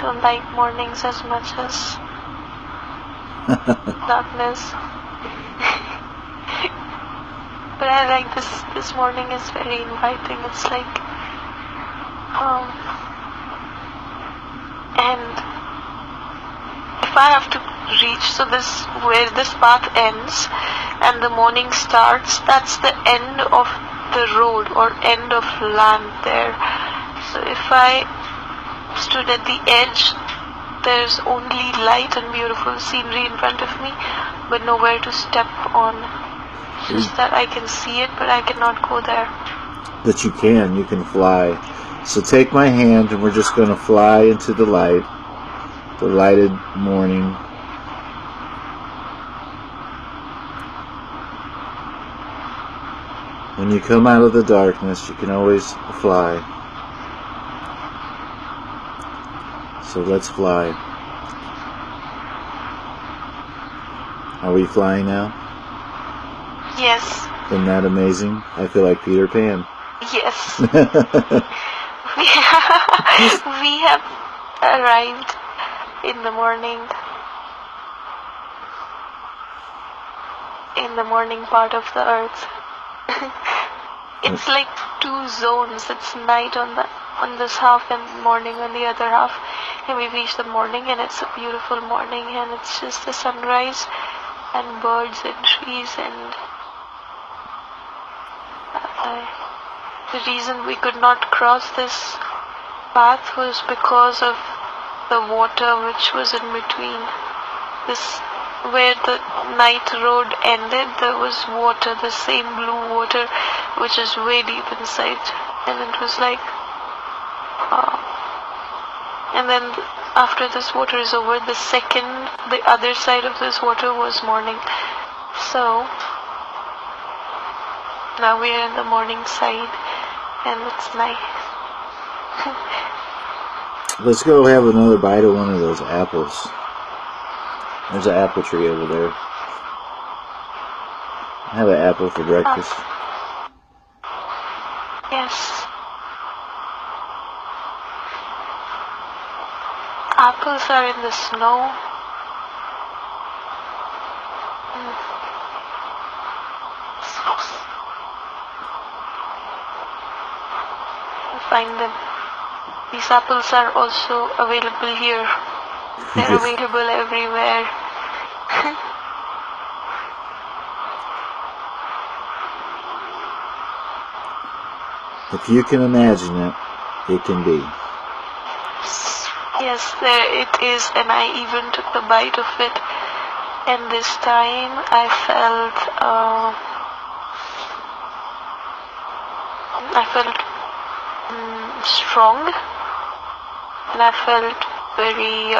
[SPEAKER 2] don't like mornings as much as darkness. But I like this morning is very inviting. It's like, and if I have to reach, so this, where this path ends and the morning starts, that's the end of the road or end of land there. So if I stood at the edge, there's only light and beautiful scenery in front of me, but nowhere to step on. Just that I can see it, but I cannot go there.
[SPEAKER 1] But you can fly. So take my hand, and we're just going to fly into the light, the lighted morning. When you come out of the darkness, you can always fly. So let's fly. Are we flying now?
[SPEAKER 2] Yes.
[SPEAKER 1] Isn't that amazing? I feel like Peter Pan.
[SPEAKER 2] Yes. We have arrived in the morning part of the earth. It's like two zones. It's night on this half and morning on the other half, and we've reached the morning, and it's a beautiful morning, and it's just the sunrise and birds and trees, and the reason we could not cross this path was because of the water which was in between. Where the night road ended, there was water, the same blue water, which is way deep inside, and it was like, and then after this water is over, the other side of this water was morning. So now we are in the morning side, and it's nice.
[SPEAKER 1] Let's go have another bite of one of those apples. There's an apple tree over there. Have an apple for breakfast.
[SPEAKER 2] Yes. Apples are in the snow. Find them. These apples are also available here. They're available everywhere.
[SPEAKER 1] If you can imagine it, it can be.
[SPEAKER 2] Yes, there it is, and I even took the bite of it. And this time I felt strong, and I felt very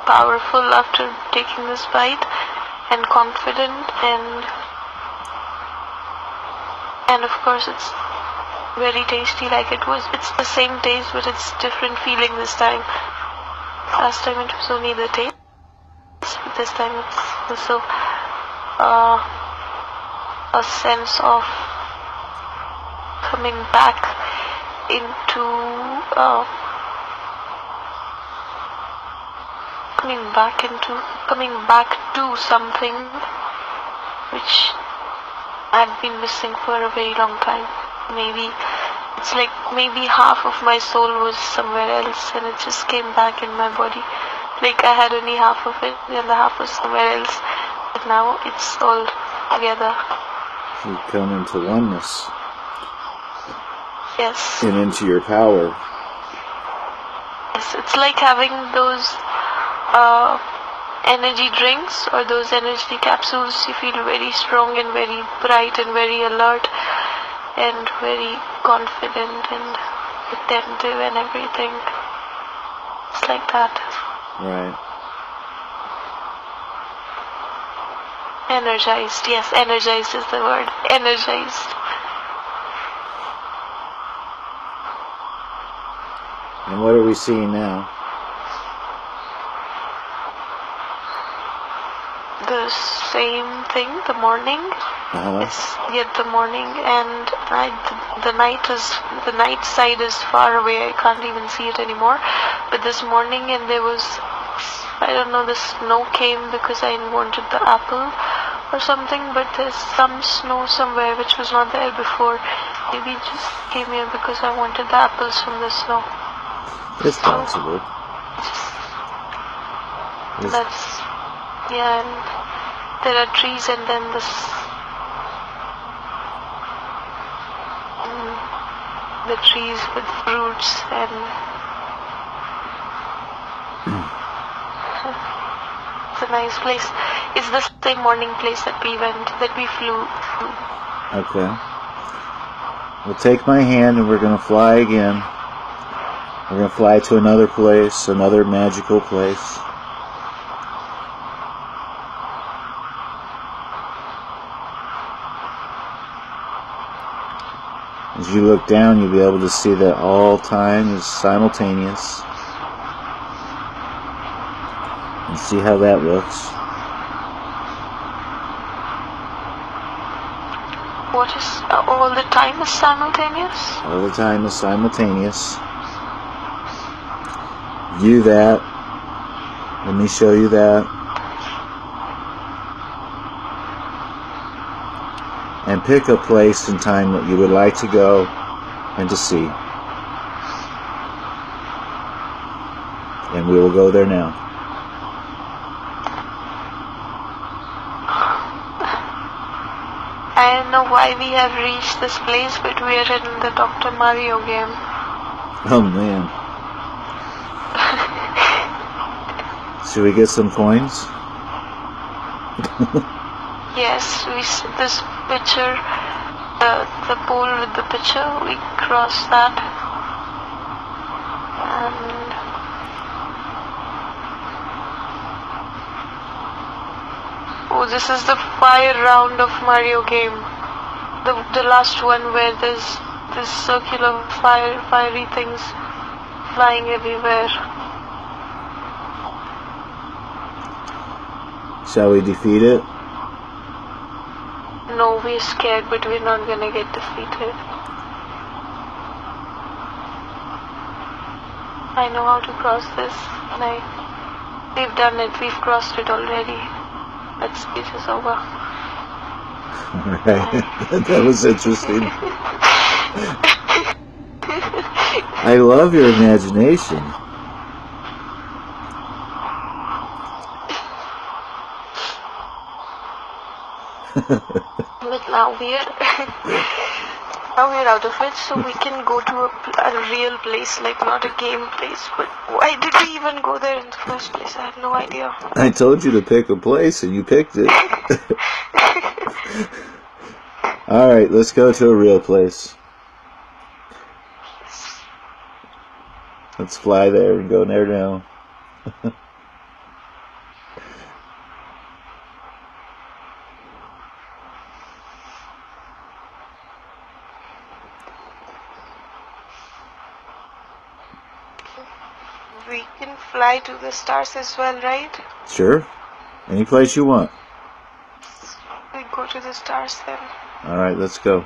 [SPEAKER 2] powerful after taking this bite, and confident, and of course it's very tasty. Like it's the same taste, but it's different feeling this time. Last time it was only the taste, but this time it's also a sense of coming back to something which I've been missing for a very long time. Maybe it's like maybe half of my soul was somewhere else and it just came back in my body. Like I had only half of it, the other half was somewhere else, but now it's all together.
[SPEAKER 1] You come into oneness.
[SPEAKER 2] Yes.
[SPEAKER 1] And into your power.
[SPEAKER 2] Yes, it's like having those energy drinks or those energy capsules. You feel very strong and very bright and very alert and very confident and attentive and everything. It's like that.
[SPEAKER 1] Right.
[SPEAKER 2] Energized. Yes, energized is the word. Energized.
[SPEAKER 1] And what are we seeing now?
[SPEAKER 2] The same thing, the morning. It's yet the morning, and the night side is far away. I can't even see it anymore. But this morning, and there was, I don't know, the snow came because I wanted the apple or something, but there's some snow somewhere which was not there before. Maybe it just came here because I wanted the apples from the snow.
[SPEAKER 1] It's possible.
[SPEAKER 2] Yeah, and there are trees, and then the trees with fruits, and it's a nice place. It's the same morning place that we flew to.
[SPEAKER 1] Okay. Well, take my hand and we're going to fly again. We're going to fly to another place, another magical place. As you look down, you'll be able to see that all time is simultaneous. And see how that looks.
[SPEAKER 2] What is all the time is simultaneous?
[SPEAKER 1] All the time is simultaneous. View that. Let me show you that. And pick a place and time that you would like to go and to see. And we will go there now.
[SPEAKER 2] I don't know why we have reached this place, but we are in the Dr. Mario game.
[SPEAKER 1] Oh man. Should we get some coins?
[SPEAKER 2] Yes, this picture, the pole with the picture, we cross that, and oh, this is the fire round of Mario game. the last one where there's this circular fiery things flying everywhere.
[SPEAKER 1] Shall we defeat it?
[SPEAKER 2] No, we're scared, but we're not gonna get defeated. I know how to cross this. We've done it. We've crossed it already. That speech is over.
[SPEAKER 1] Alright, that was interesting. I love your imagination.
[SPEAKER 2] But now we're out of it, so we can go to a real place, like not a game place. But why did we even go there in the first place? I have no idea.
[SPEAKER 1] I told you to pick a place and you picked it. Alright, let's go to a real place. Let's fly there and go there now.
[SPEAKER 2] We can fly to the stars as well, right?
[SPEAKER 1] Sure. Any place you want.
[SPEAKER 2] We go to the stars then.
[SPEAKER 1] Alright, let's go.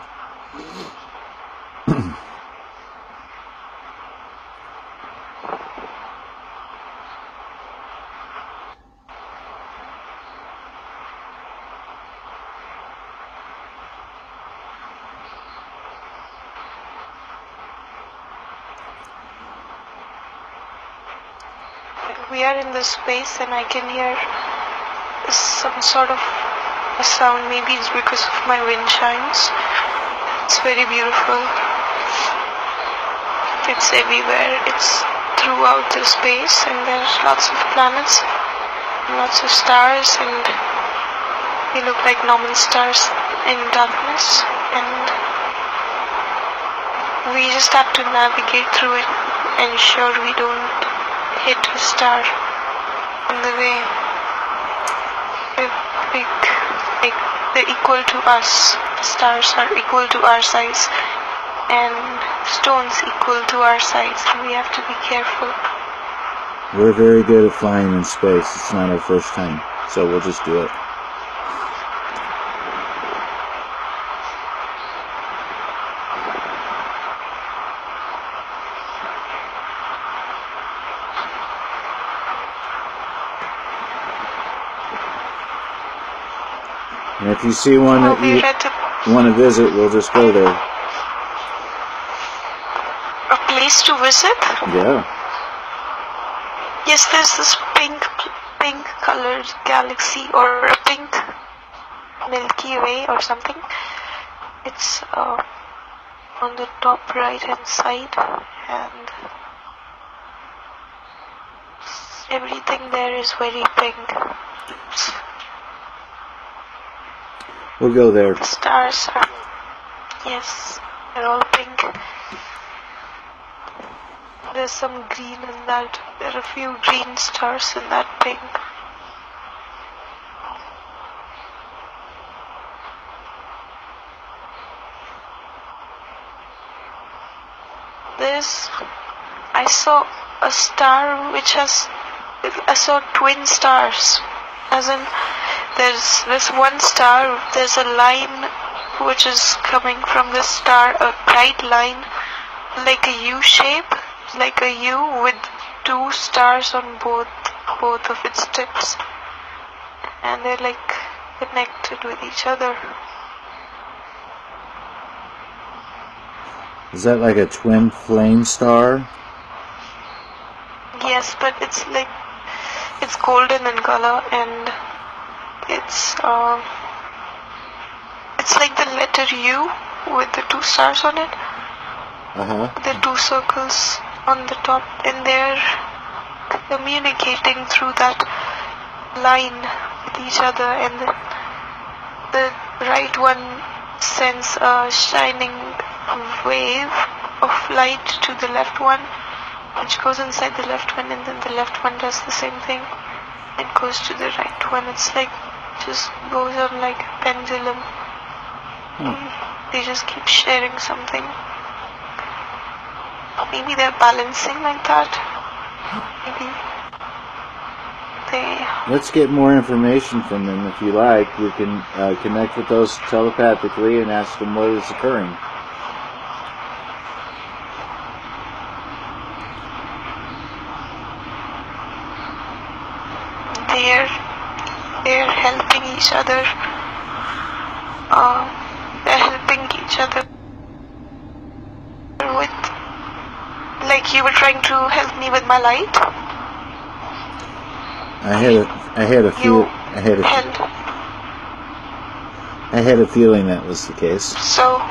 [SPEAKER 2] We are in this space and I can hear some sort of a sound. Maybe it's because of my wind chimes. It's very beautiful. It's everywhere. It's throughout the space, and there's lots of planets, lots of stars, and they look like normal stars in darkness, and we just have to navigate through it, ensure we don't hit a star on the way. They're equal to us. Stars are equal to our size, and stones equal to our size, and we have to be careful.
[SPEAKER 1] We're very good at flying in space. It's not our first time, so we'll just do it. And if you see one that you want to visit, we'll just go there.
[SPEAKER 2] A place to visit?
[SPEAKER 1] Yeah.
[SPEAKER 2] Yes, there's this pink colored galaxy, or a pink Milky Way or something. It's on the top right hand side, and everything there is very pink.
[SPEAKER 1] We'll go there.
[SPEAKER 2] The stars are, yes, they're all pink. There's some green in that. There are a few green stars in that pink. I saw a star I saw twin stars. As in, there's this one star, there's a line which is coming from this star, a bright line, like a U shape, like a U with two stars on both of its tips, and they're like connected with each other.
[SPEAKER 1] Is that like a twin flame star?
[SPEAKER 2] Yes, but it's golden in color, and it's like the letter U with the two stars on it. The two circles on the top, and they're communicating through that line with each other, and the right one sends a shining wave of light to the left one, which goes inside the left one, and then the left one does the same thing. It goes to the right one. It's like just goes on like a pendulum. they just keep sharing something. Maybe they're balancing like that. Maybe they...
[SPEAKER 1] Let's get more information from them if you like. We can connect with those telepathically and ask them what is occurring.
[SPEAKER 2] They're helping each other. They're helping each other with, like you were trying to help me with my light.
[SPEAKER 1] I had a feeling that was the case.
[SPEAKER 2] So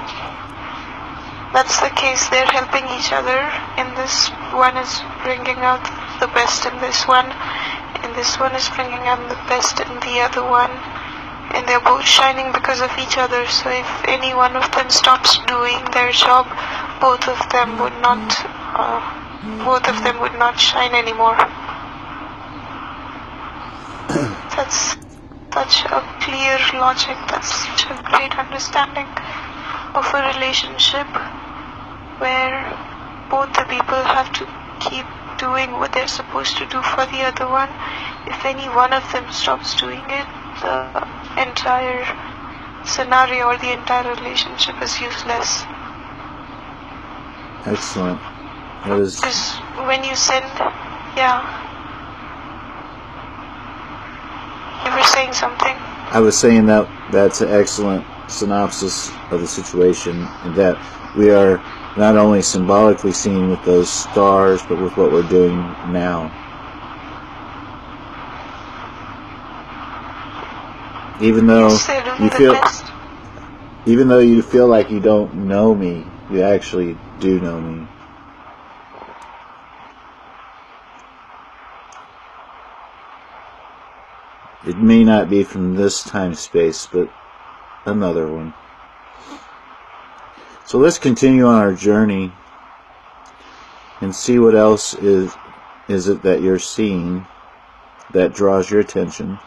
[SPEAKER 2] that's the case. They're helping each other, and this one is bringing out the best in this one, and this one is bringing out the best in the other one, and they're both shining because of each other. So if any one of them stops doing their job, both of them would not shine anymore. That's such a clear logic. That's such a great understanding of a relationship where both the people have to keep doing what they're supposed to do for the other one. If any one of them stops doing it, the entire scenario or the entire relationship is useless.
[SPEAKER 1] Excellent. That is...
[SPEAKER 2] Just when you send, yeah. You were saying something?
[SPEAKER 1] I was saying that that's an excellent synopsis of the situation, and that we are not only symbolically seen with those stars, but with what we're doing now. Even though you feel like you don't know me, you actually do know me. It may not be from this time space, but another one. So let's continue on our journey and see what else is it that you're seeing that draws your attention.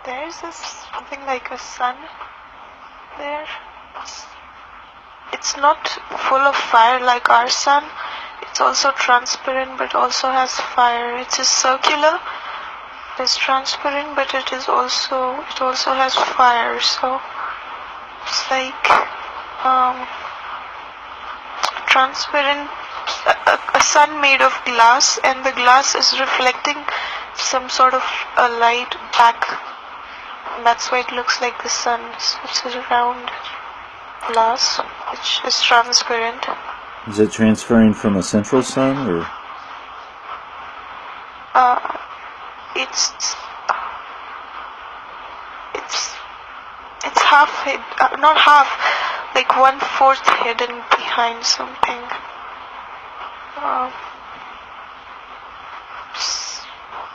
[SPEAKER 2] There's something like a sun there. It's not full of fire like our sun. It's also transparent, but also has fire. It is circular. It's transparent, but it also has fire. So it's like transparent, a sun made of glass, and the glass is reflecting some sort of a light back. That's why it looks like the sun. So it's a round glass which is transparent.
[SPEAKER 1] Is it transferring from a central sun, or?
[SPEAKER 2] It's half hid, not half, like 1/4 hidden behind something.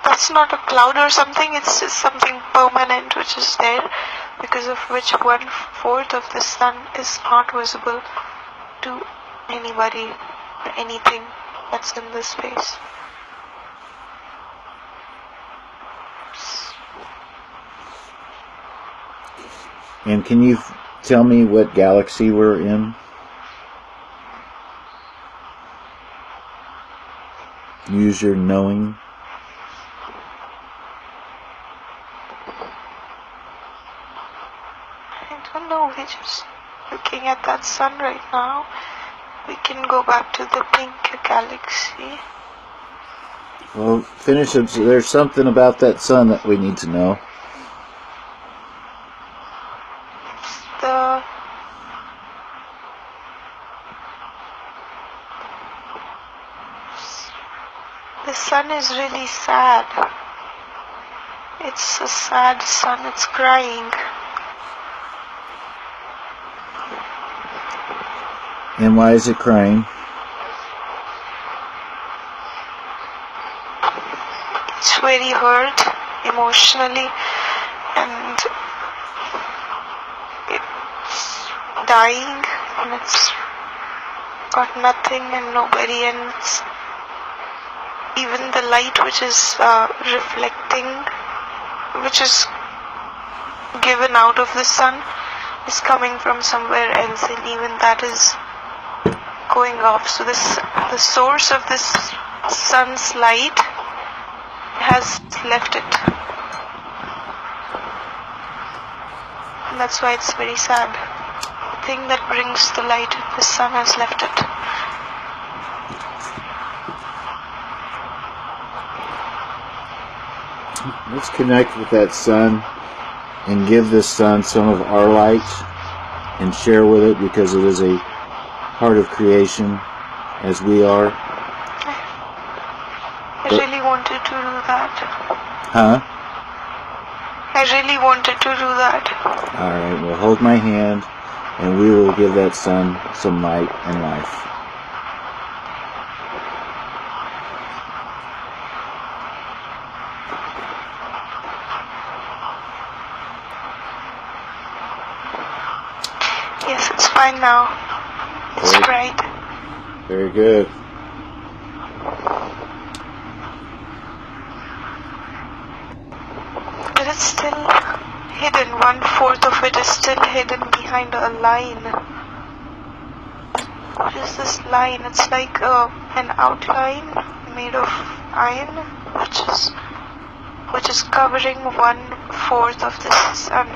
[SPEAKER 2] That's not a cloud or something, it's just something permanent which is there, because of which 1/4 of the sun is not visible to anybody or anything that's in this space.
[SPEAKER 1] And can you tell me what galaxy we're in? Use your knowing.
[SPEAKER 2] I don't know, we're just looking at that sun right now. We can go back to the pink galaxy.
[SPEAKER 1] Well, finish it. There's something about that sun that we need to know.
[SPEAKER 2] The sun is really sad. It's a sad sun, it's crying.
[SPEAKER 1] And why is it crying?
[SPEAKER 2] It's very hurt emotionally, and it's dying, and it's got nothing and nobody, and it's even the light which is reflecting, which is given out of the sun, is coming from somewhere else, and even that is going off. So the source of this sun's light has left it, and that's why it's very sad. The thing that brings the light of the sun has left it.
[SPEAKER 1] Let's connect with that sun and give this sun some of our light and share with it, because it is a part of creation as we are.
[SPEAKER 2] I really wanted to do that.
[SPEAKER 1] Huh?
[SPEAKER 2] I really wanted to do that.
[SPEAKER 1] Alright, well, hold my hand and we will give that sun some light and life.
[SPEAKER 2] Yes, it's fine now. It's bright.
[SPEAKER 1] Very good.
[SPEAKER 2] But it's still hidden. 1/4 of it is still hidden behind a line. What is this line? It's like an outline made of iron, which is covering 1/4 of the sun.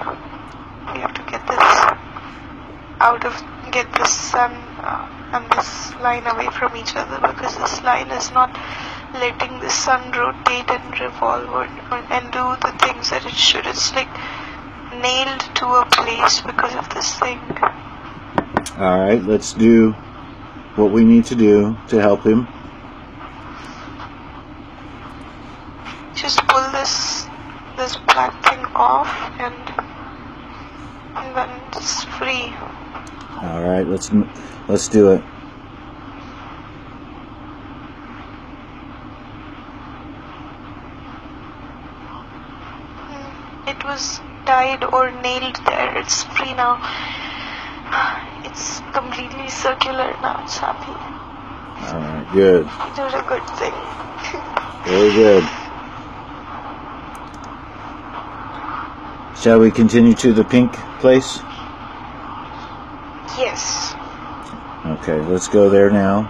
[SPEAKER 2] We have to get this sun and this line away from each other, because this line is not letting the sun rotate and revolve and do the things that it should. It's like nailed to a place because of this thing.
[SPEAKER 1] Alright, let's do what we need to do to help him.
[SPEAKER 2] Just pull this black thing off, and then it's free.
[SPEAKER 1] Alright, let's do it.
[SPEAKER 2] It was tied or nailed there. It's free now. It's completely circular now. It's happy.
[SPEAKER 1] Alright, good.
[SPEAKER 2] You did a good thing.
[SPEAKER 1] Very good. Shall we continue to the pink place?
[SPEAKER 2] Yes.
[SPEAKER 1] Okay, let's go there now.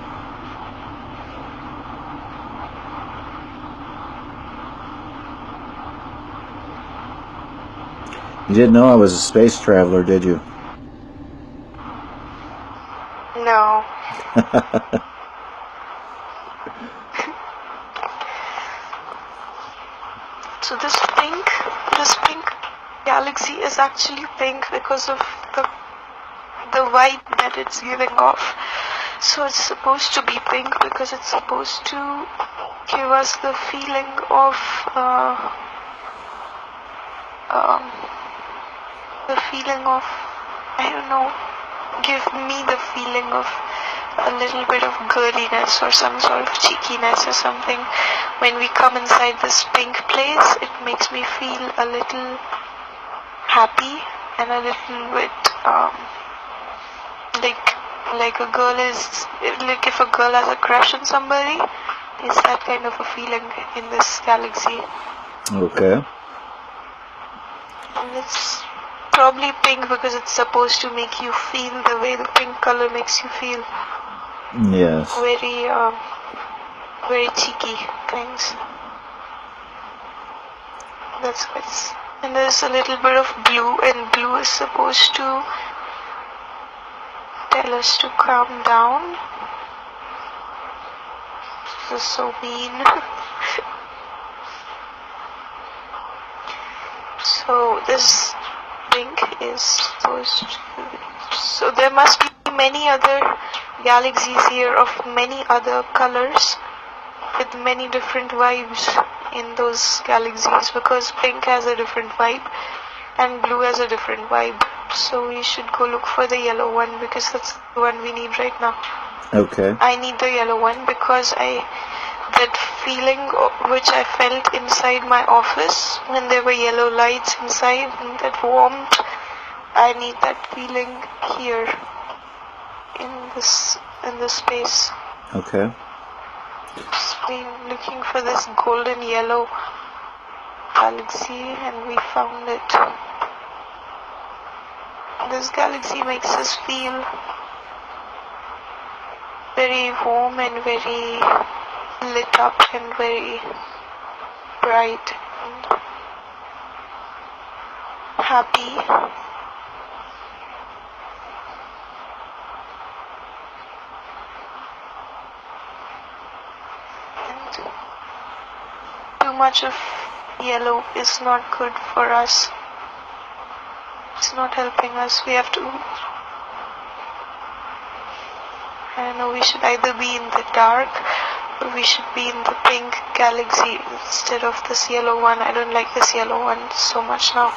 [SPEAKER 1] You didn't know I was a space traveler, did you?
[SPEAKER 2] No. So this pink galaxy is actually pink because of the vibe that it's giving off. So it's supposed to be pink because it's supposed to give us the feeling of I don't know, give me the feeling of a little bit of girliness or some sort of cheekiness or something. When we come inside this pink place, it makes me feel a little happy and a little bit like a girl is, like if a girl has a crush on somebody, it's that kind of a feeling in this galaxy.
[SPEAKER 1] Okay.
[SPEAKER 2] And it's probably pink because it's supposed to make you feel the way the pink color makes you feel.
[SPEAKER 1] Yes.
[SPEAKER 2] Very cheeky things. That's good. And there's a little bit of blue, and blue is supposed to tell us to calm down. This is so mean. So this pink is supposed to... So there must be many other galaxies here of many other colors with many different vibes in those galaxies, because pink has a different vibe and blue has a different vibe. So we should go look for the yellow one because that's the one we need right now.
[SPEAKER 1] Okay.
[SPEAKER 2] I need the yellow one because that feeling which I felt inside my office when there were yellow lights inside and that warmth, I need that feeling here in this space.
[SPEAKER 1] Okay.
[SPEAKER 2] Just been looking for this golden yellow galaxy and we found it. This galaxy makes us feel very warm and very lit up and very bright and happy. And too much of yellow is not good for us. It's not helping us. We have to, I don't know, we should either be in the dark or we should be in the pink galaxy instead of this yellow one. I don't like this yellow one so much now.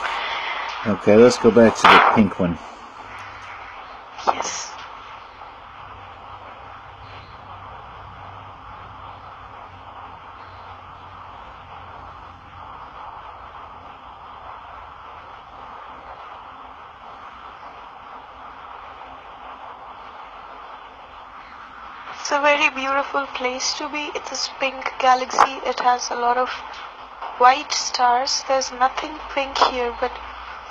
[SPEAKER 1] Okay, let's go back to the pink one.
[SPEAKER 2] Yes. It's a very beautiful place to be. It's this pink galaxy. It has a lot of white stars. There's nothing pink here, but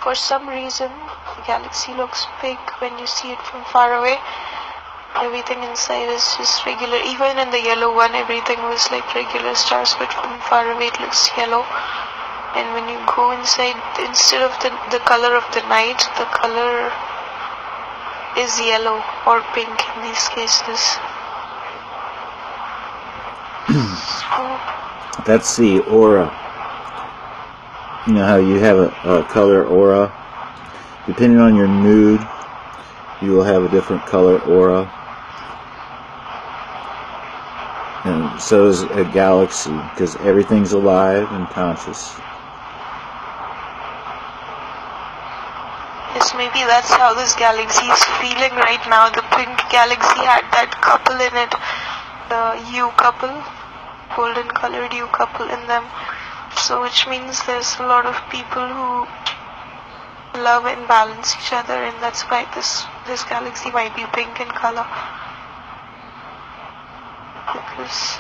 [SPEAKER 2] for some reason the galaxy looks pink when you see it from far away. Everything inside is just regular. Even in the yellow one, everything was like regular stars, but from far away it looks yellow. And when you go inside, instead of the color of the night, the color is yellow or pink in these cases.
[SPEAKER 1] That's the aura. You know how you have a color aura? Depending on your mood, you will have a different color aura. And so is a galaxy, because everything's alive and conscious.
[SPEAKER 2] Yes, maybe that's how this galaxy is feeling right now. The pink galaxy had that couple in it, the U couple, golden colored U couple in them. So which means there's a lot of people who love and balance each other, and that's why this galaxy might be pink in color. Because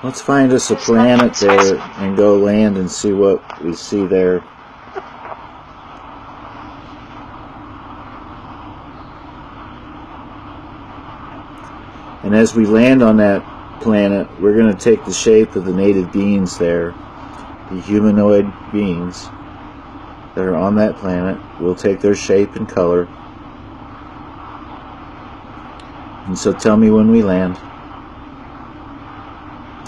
[SPEAKER 1] let's find us a planet there and go land and see what we see there. And as we land on that planet, we're going to take the shape of the native beings there, the humanoid beings that are on that planet. We'll take their shape and color. And so tell me when we land.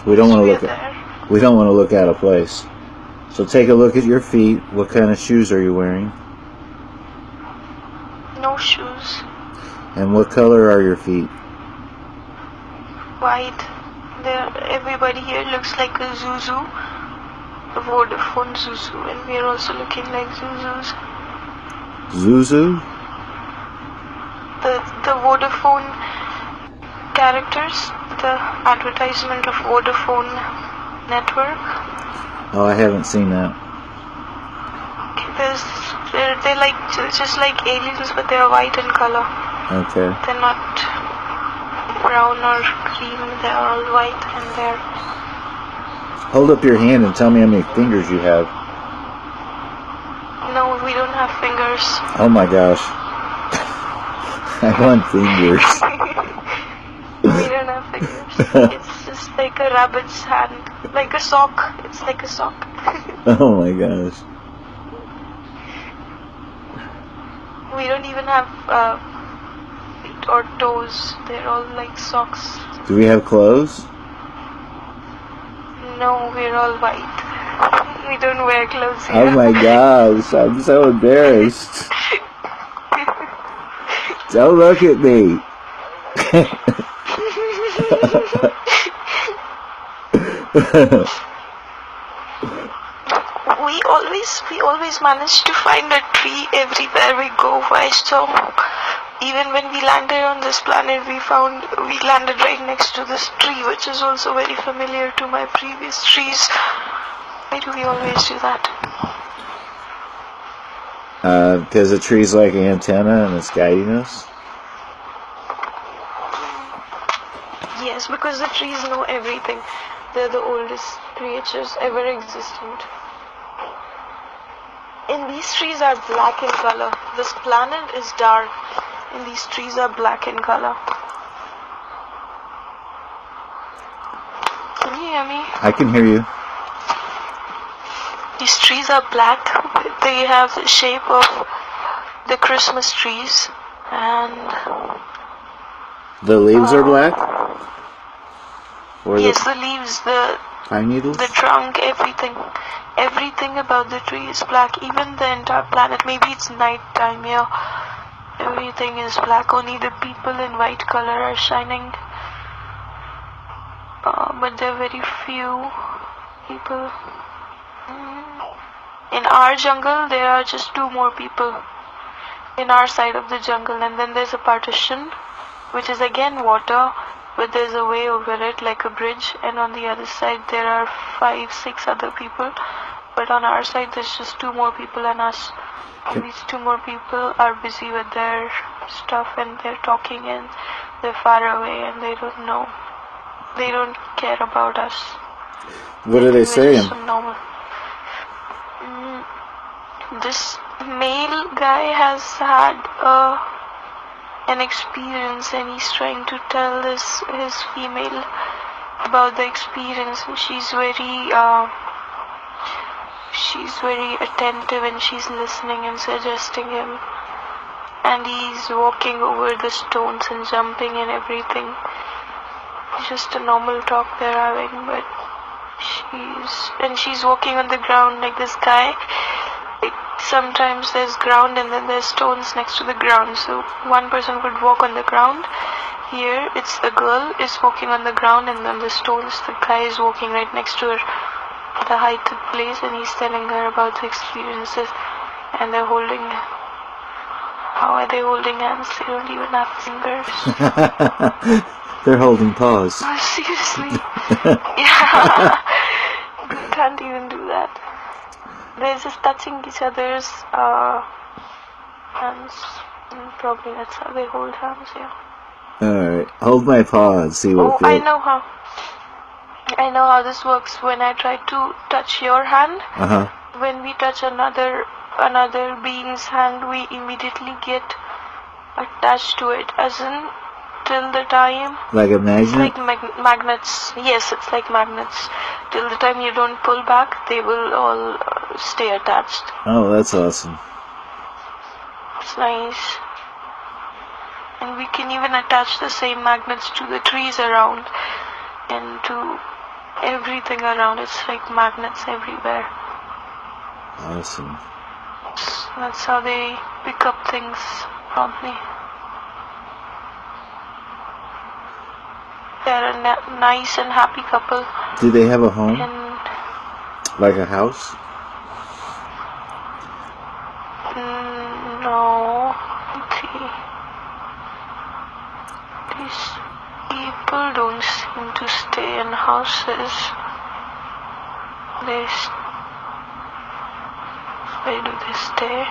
[SPEAKER 1] We don't want to look out of place. So take a look at your feet. What kind of shoes are you wearing?
[SPEAKER 2] no shoes.
[SPEAKER 1] And what color are your feet?
[SPEAKER 2] White. Everybody here looks like a Zuzu, a Vodafone Zuzu, and we are also looking like Zuzus.
[SPEAKER 1] Zuzu?
[SPEAKER 2] The Vodafone characters, the advertisement of Vodafone network.
[SPEAKER 1] Oh, I haven't seen that.
[SPEAKER 2] They're like just like aliens, but they're white in color.
[SPEAKER 1] Okay.
[SPEAKER 2] They're not brown or cream, they're all white, and they're...
[SPEAKER 1] Hold up your hand and tell me how many fingers you have.
[SPEAKER 2] No, we don't have fingers.
[SPEAKER 1] Oh my gosh. I want fingers.
[SPEAKER 2] We don't have fingers. It's just like a rabbit's hand. Like a sock. It's like a sock.
[SPEAKER 1] Oh my gosh.
[SPEAKER 2] We don't even have feet or toes. They're all like socks.
[SPEAKER 1] Do we have clothes?
[SPEAKER 2] No, we're all white. We don't wear clothes here.
[SPEAKER 1] Oh my gosh, I'm so embarrassed. Don't look at me.
[SPEAKER 2] We we always manage to find a tree everywhere we go. Why so? Even when we landed on this planet, we landed right next to this tree, which is also very familiar to my previous trees. Why do we always do that?
[SPEAKER 1] Because the tree's like an antenna and it's guiding us?
[SPEAKER 2] Yes, because the trees know everything. They're the oldest creatures ever existent. And these trees are black in color. This planet is dark, and these trees are black in color. Can you hear me?
[SPEAKER 1] I can hear you.
[SPEAKER 2] These trees are black. They have the shape of the Christmas trees, and
[SPEAKER 1] the leaves are black? Or
[SPEAKER 2] yes, the leaves, the
[SPEAKER 1] pine needles?
[SPEAKER 2] The trunk, everything about the tree is black. Even the entire planet. Maybe it's night time here. Everything is black. Only the people in white color are shining. But there are very few people. In our jungle, there are just 2 more people in our side of the jungle, and then there's a partition, which is again water, but there's a way over it like a bridge, and on the other side there are 5, 6 other people, but on our side there's just 2 more people and us. And these 2 more people are busy with their stuff, and they're talking, and they're far away, and they don't care about us.
[SPEAKER 1] What are they saying?
[SPEAKER 2] Normal. This male guy has had an experience, and he's trying to tell his female about the experience, and she's very attentive, and she's listening and suggesting him, and he's walking over the stones and jumping and everything. It's just a normal talk they're having, but she's walking on the ground like this guy. Sometimes there's ground and then there's stones next to the ground, so one person would walk on the ground. Here it's the girl is walking on the ground, and then the stones, the guy is walking right next to her, the heighted place, and he's telling her about the experiences. And they're holding, how are they holding hands? They don't even have fingers.
[SPEAKER 1] They're holding paws.
[SPEAKER 2] Oh, seriously? Yeah. They can't even do that. They're just touching each other's hands, and probably that's how they hold hands, yeah.
[SPEAKER 1] Alright, hold my paw and see what
[SPEAKER 2] I know how this works. When I try to touch your hand, when we touch another being's hand, we immediately get attached to it, as in till the time,
[SPEAKER 1] like a magnet?
[SPEAKER 2] It's like magnets. Yes, it's like magnets. Till the time you don't pull back, they will all stay attached.
[SPEAKER 1] Oh, that's awesome.
[SPEAKER 2] It's nice. And we can even attach the same magnets to the trees around and to everything around. It's like magnets everywhere.
[SPEAKER 1] Awesome.
[SPEAKER 2] That's how they pick up things promptly. They're a nice and happy couple.
[SPEAKER 1] Do they have a home?
[SPEAKER 2] And
[SPEAKER 1] like a house?
[SPEAKER 2] No. Okay. These people don't seem to stay in houses. Where do they stay?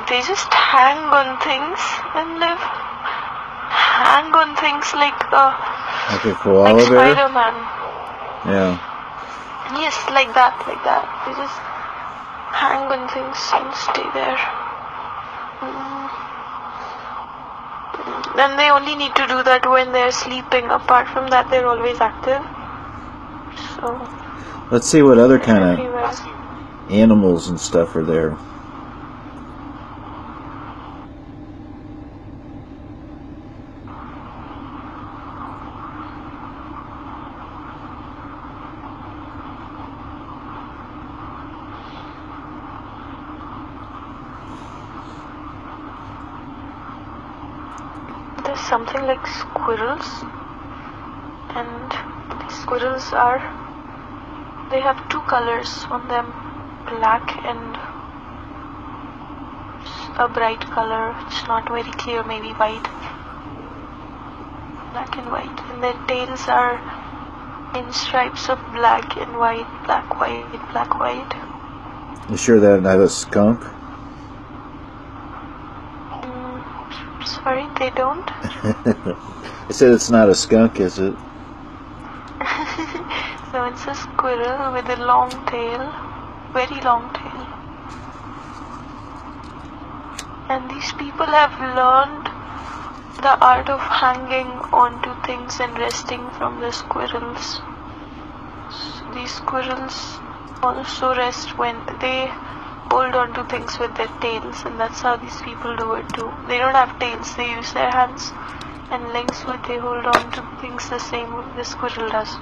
[SPEAKER 2] They just hang on things and live. Hang on things like a
[SPEAKER 1] koala
[SPEAKER 2] like
[SPEAKER 1] bear?
[SPEAKER 2] Spider-Man.
[SPEAKER 1] Yeah.
[SPEAKER 2] Yes, like that. They just hang on things and stay there. Then they only need to do that when they're sleeping. Apart from that, they're always active. So
[SPEAKER 1] let's see what other kind
[SPEAKER 2] everywhere.
[SPEAKER 1] of animals and stuff are there.
[SPEAKER 2] something like squirrels, and these squirrels they have two colors on them, black and a bright color. It's not very clear, maybe white. Black and white, and their tails are in stripes of black and white, black, white, black, white.
[SPEAKER 1] You sure they're not a skunk?
[SPEAKER 2] Sorry, they don't?
[SPEAKER 1] I said it's not a skunk, is it?
[SPEAKER 2] So it's a squirrel with a long tail, very long tail. And these people have learned the art of hanging onto things and resting from the squirrels. So these squirrels also rest when they hold on to things with their tails, and that's how these people do it too. They don't have tails, they use their hands and legs, but they hold on to things the same way the squirrel does.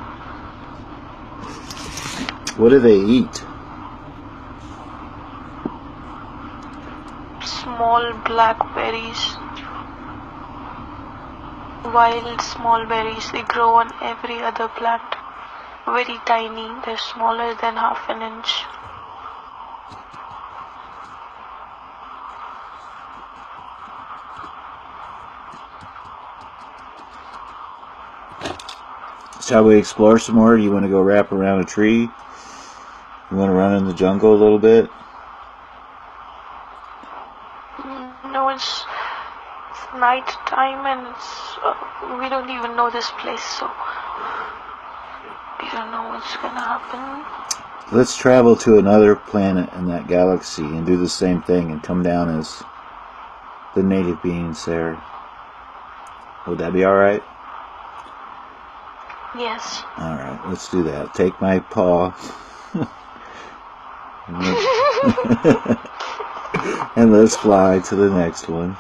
[SPEAKER 1] What do they eat?
[SPEAKER 2] Small black berries, wild small berries. They grow on every other plant. Very tiny, they're smaller than half an inch.
[SPEAKER 1] Shall we explore some more? Do you want to go wrap around a tree? You want to run in the jungle a little bit?
[SPEAKER 2] No, it's night time, and we don't even know this place, so we don't know what's gonna happen.
[SPEAKER 1] Let's travel to another planet in that galaxy and do the same thing and come down as the native beings there. Would that be alright?
[SPEAKER 2] Yes.
[SPEAKER 1] Alright, let's do that. Take my paw. And let's fly to the next one.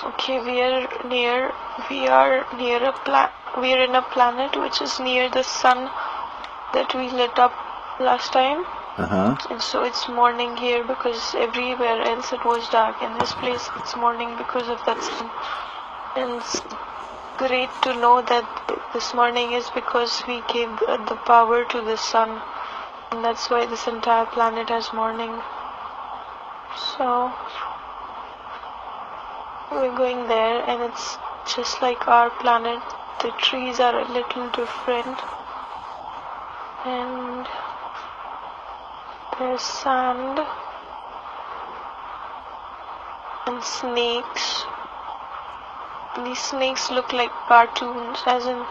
[SPEAKER 2] Okay, we are in a planet which is near the sun that we lit up last time. And so it's morning here because everywhere else it was dark. In this place it's morning because of that sun. And it's great to know that this morning is because we gave the power to the sun. And that's why this entire planet has morning. So we're going there, and it's just like our planet. The trees are a little different, and there's sand and snakes. These snakes look like cartoons, as in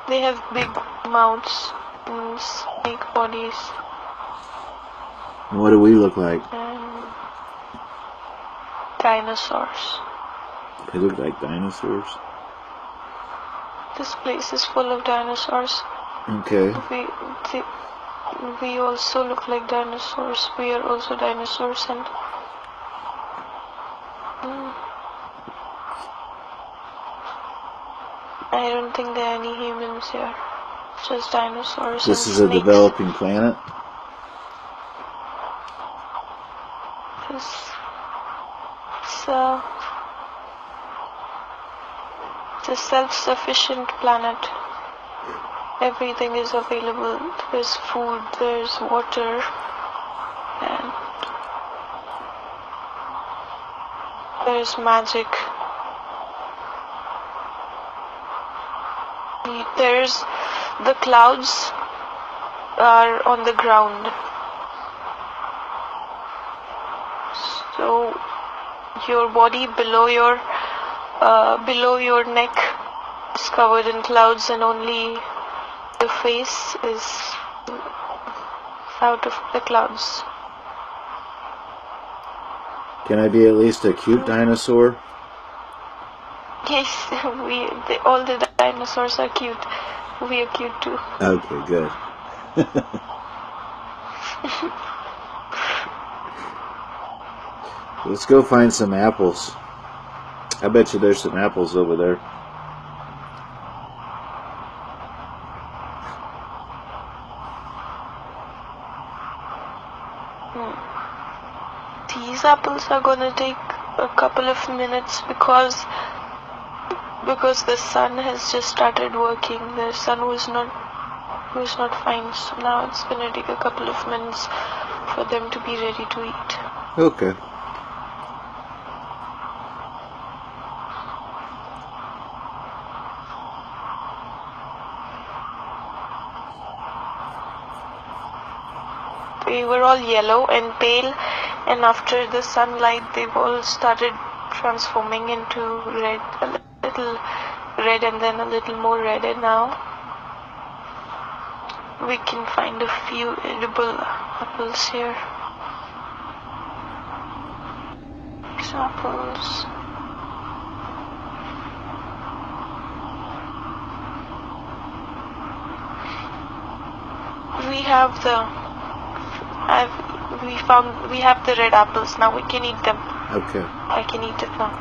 [SPEAKER 2] they have big mouths and snake bodies.
[SPEAKER 1] What do we look like?
[SPEAKER 2] And dinosaurs.
[SPEAKER 1] They look like dinosaurs.
[SPEAKER 2] This place is full of dinosaurs.
[SPEAKER 1] Okay.
[SPEAKER 2] We also look like dinosaurs. We are also dinosaurs, and I don't think there are any humans here. Just dinosaurs.
[SPEAKER 1] This
[SPEAKER 2] and
[SPEAKER 1] is a
[SPEAKER 2] snakes.
[SPEAKER 1] developing planet?
[SPEAKER 2] It's a self-sufficient planet. Everything is available. There's food, there's water, and there's magic. The clouds are on the ground. So your body below your neck is covered in clouds, and only the face is out of the clouds.
[SPEAKER 1] Can I be at least a cute dinosaur?
[SPEAKER 2] Yes, all the dinosaurs are cute. We are cute too.
[SPEAKER 1] Okay, good. Let's go find some apples. I bet you there's some apples over there.
[SPEAKER 2] These apples are gonna take a couple of minutes because the sun has just started working. The sun was not fine, so now it's gonna take a couple of minutes for them to be ready to eat.
[SPEAKER 1] Okay.
[SPEAKER 2] They were all yellow and pale, and after the sunlight they've all started transforming into red, a little red and then a little more red, and now we can find a few edible apples here. These apples. We have the red apples. Now we can eat them.
[SPEAKER 1] Okay.
[SPEAKER 2] I can eat it now.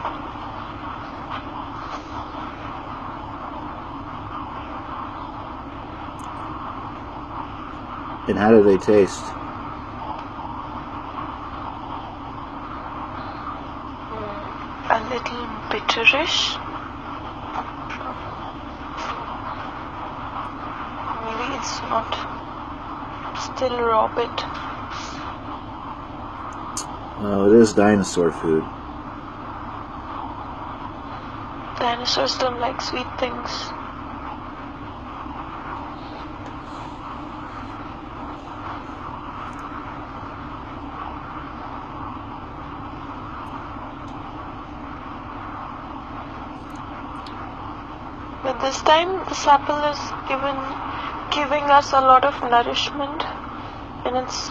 [SPEAKER 1] And how do they taste?
[SPEAKER 2] A little bitterish. Maybe it's not still raw bit.
[SPEAKER 1] Oh, it is dinosaur food.
[SPEAKER 2] Dinosaurs don't like sweet things. But this time this apple is giving us a lot of nourishment, and it's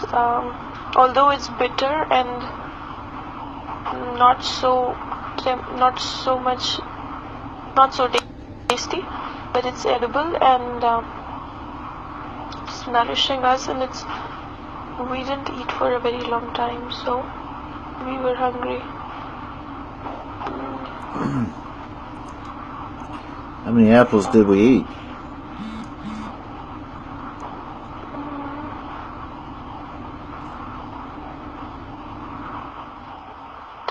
[SPEAKER 2] although it's bitter and not so tasty, but it's edible and it's nourishing us, and we didn't eat for a very long time, so we were hungry.
[SPEAKER 1] How many apples did we eat?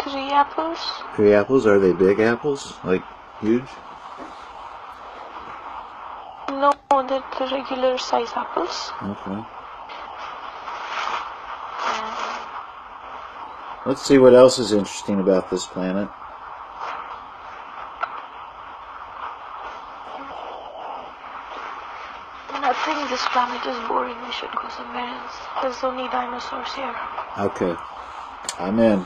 [SPEAKER 2] Three apples.
[SPEAKER 1] 3 apples? Are they big apples? Like huge?
[SPEAKER 2] No, they're the regular size apples.
[SPEAKER 1] Okay. Let's see what else is interesting about this planet.
[SPEAKER 2] I think this planet is boring. We should go somewhere else. There's only dinosaurs here.
[SPEAKER 1] Okay. I'm in.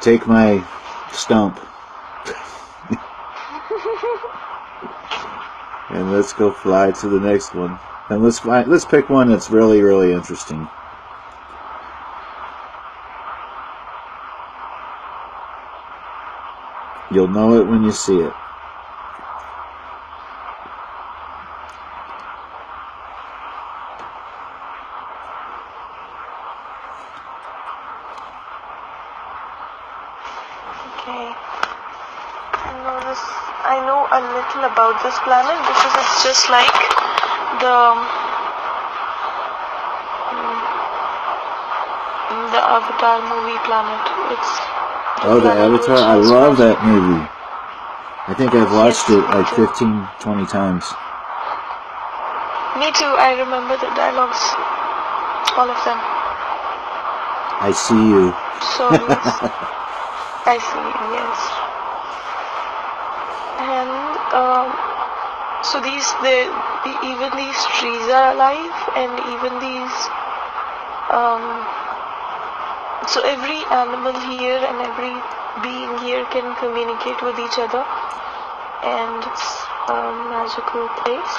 [SPEAKER 1] Take my stump. And let's go fly to the next one. And let's pick one that's really, really interesting. You'll know it when you see it.
[SPEAKER 2] Okay. I know a little about this planet because it's just like the Avatar movie planet.
[SPEAKER 1] The Avatar? I love that movie. I think I've watched it like 15, 20 times.
[SPEAKER 2] Me too. I remember the dialogues. All of them.
[SPEAKER 1] I see you.
[SPEAKER 2] So, yes. I see, yes. And so even these trees are alive, and even these so every animal here and every being here can communicate with each other, and it's a magical place.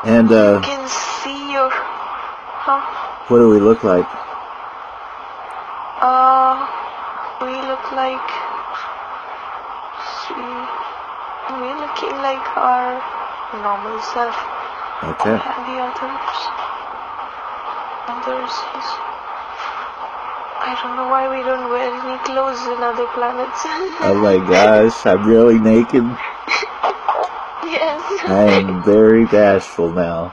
[SPEAKER 1] And
[SPEAKER 2] you can see Huh?
[SPEAKER 1] What do we look like?
[SPEAKER 2] We look like, see, we're looking like our normal self.
[SPEAKER 1] Okay.
[SPEAKER 2] And the others is, I don't know why we don't wear any clothes in other planets.
[SPEAKER 1] Oh my gosh, I'm really naked.
[SPEAKER 2] Yes.
[SPEAKER 1] I am very bashful now.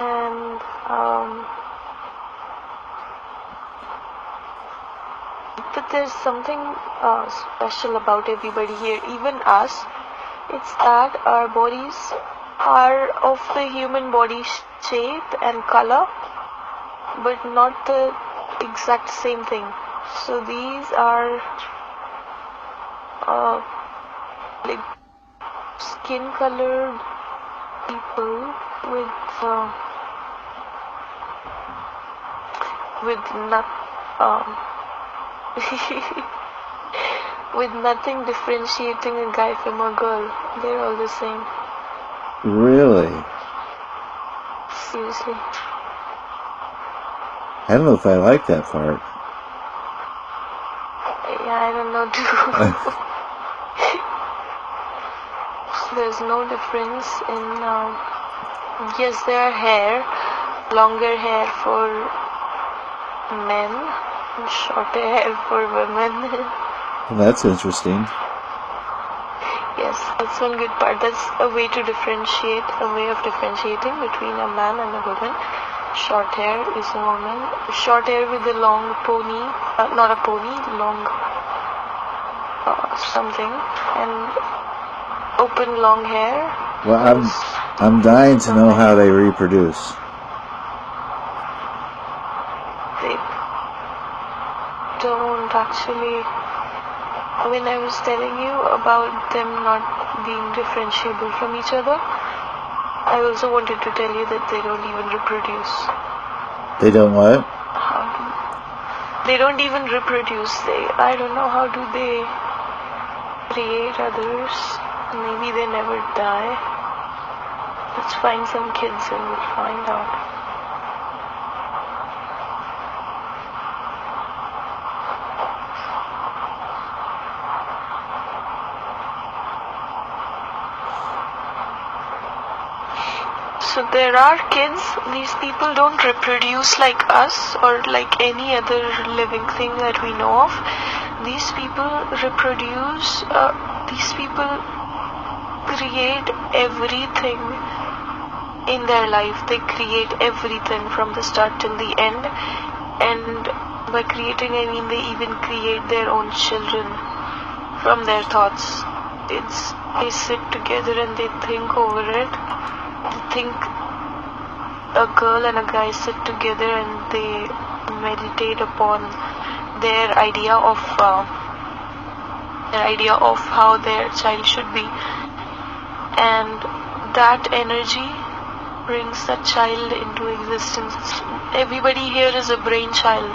[SPEAKER 2] And but there's something special about everybody here, even us. It's that our bodies are of the human body shape and color, but not the exact same thing. So these are like skin colored people with with nothing differentiating a guy from a girl. They're all the same.
[SPEAKER 1] Really?
[SPEAKER 2] Seriously.
[SPEAKER 1] I don't know if I like that part.
[SPEAKER 2] Yeah, I don't know too. There's no difference in, yes, there are hair, longer hair for men, and shorter hair for women.
[SPEAKER 1] Well, that's interesting.
[SPEAKER 2] Yes, that's one good part. That's a way to differentiate, a way of differentiating between a man and a woman. Short hair is a woman. Short hair with a long pony, not a pony, long something, and open long hair.
[SPEAKER 1] Well, I'm dying to know how they reproduce.
[SPEAKER 2] They don't actually. When I was telling you about them not being differentiable from each other, I also wanted to tell you that they don't even reproduce.
[SPEAKER 1] They don't what?
[SPEAKER 2] They don't even reproduce. I don't know how do they create others. Maybe they never die. Let's find some kids and we'll find out. So there are kids. These people don't reproduce like us or like any other living thing that we know of. These people reproduce. These people create everything in their life. They create everything from the start till the end. And by creating, I mean they even create their own children from their thoughts. They sit together and they think over it. Think a girl and a guy sit together and they meditate upon their idea of how their child should be, and that energy brings that child into existence. Everybody here is a brain child.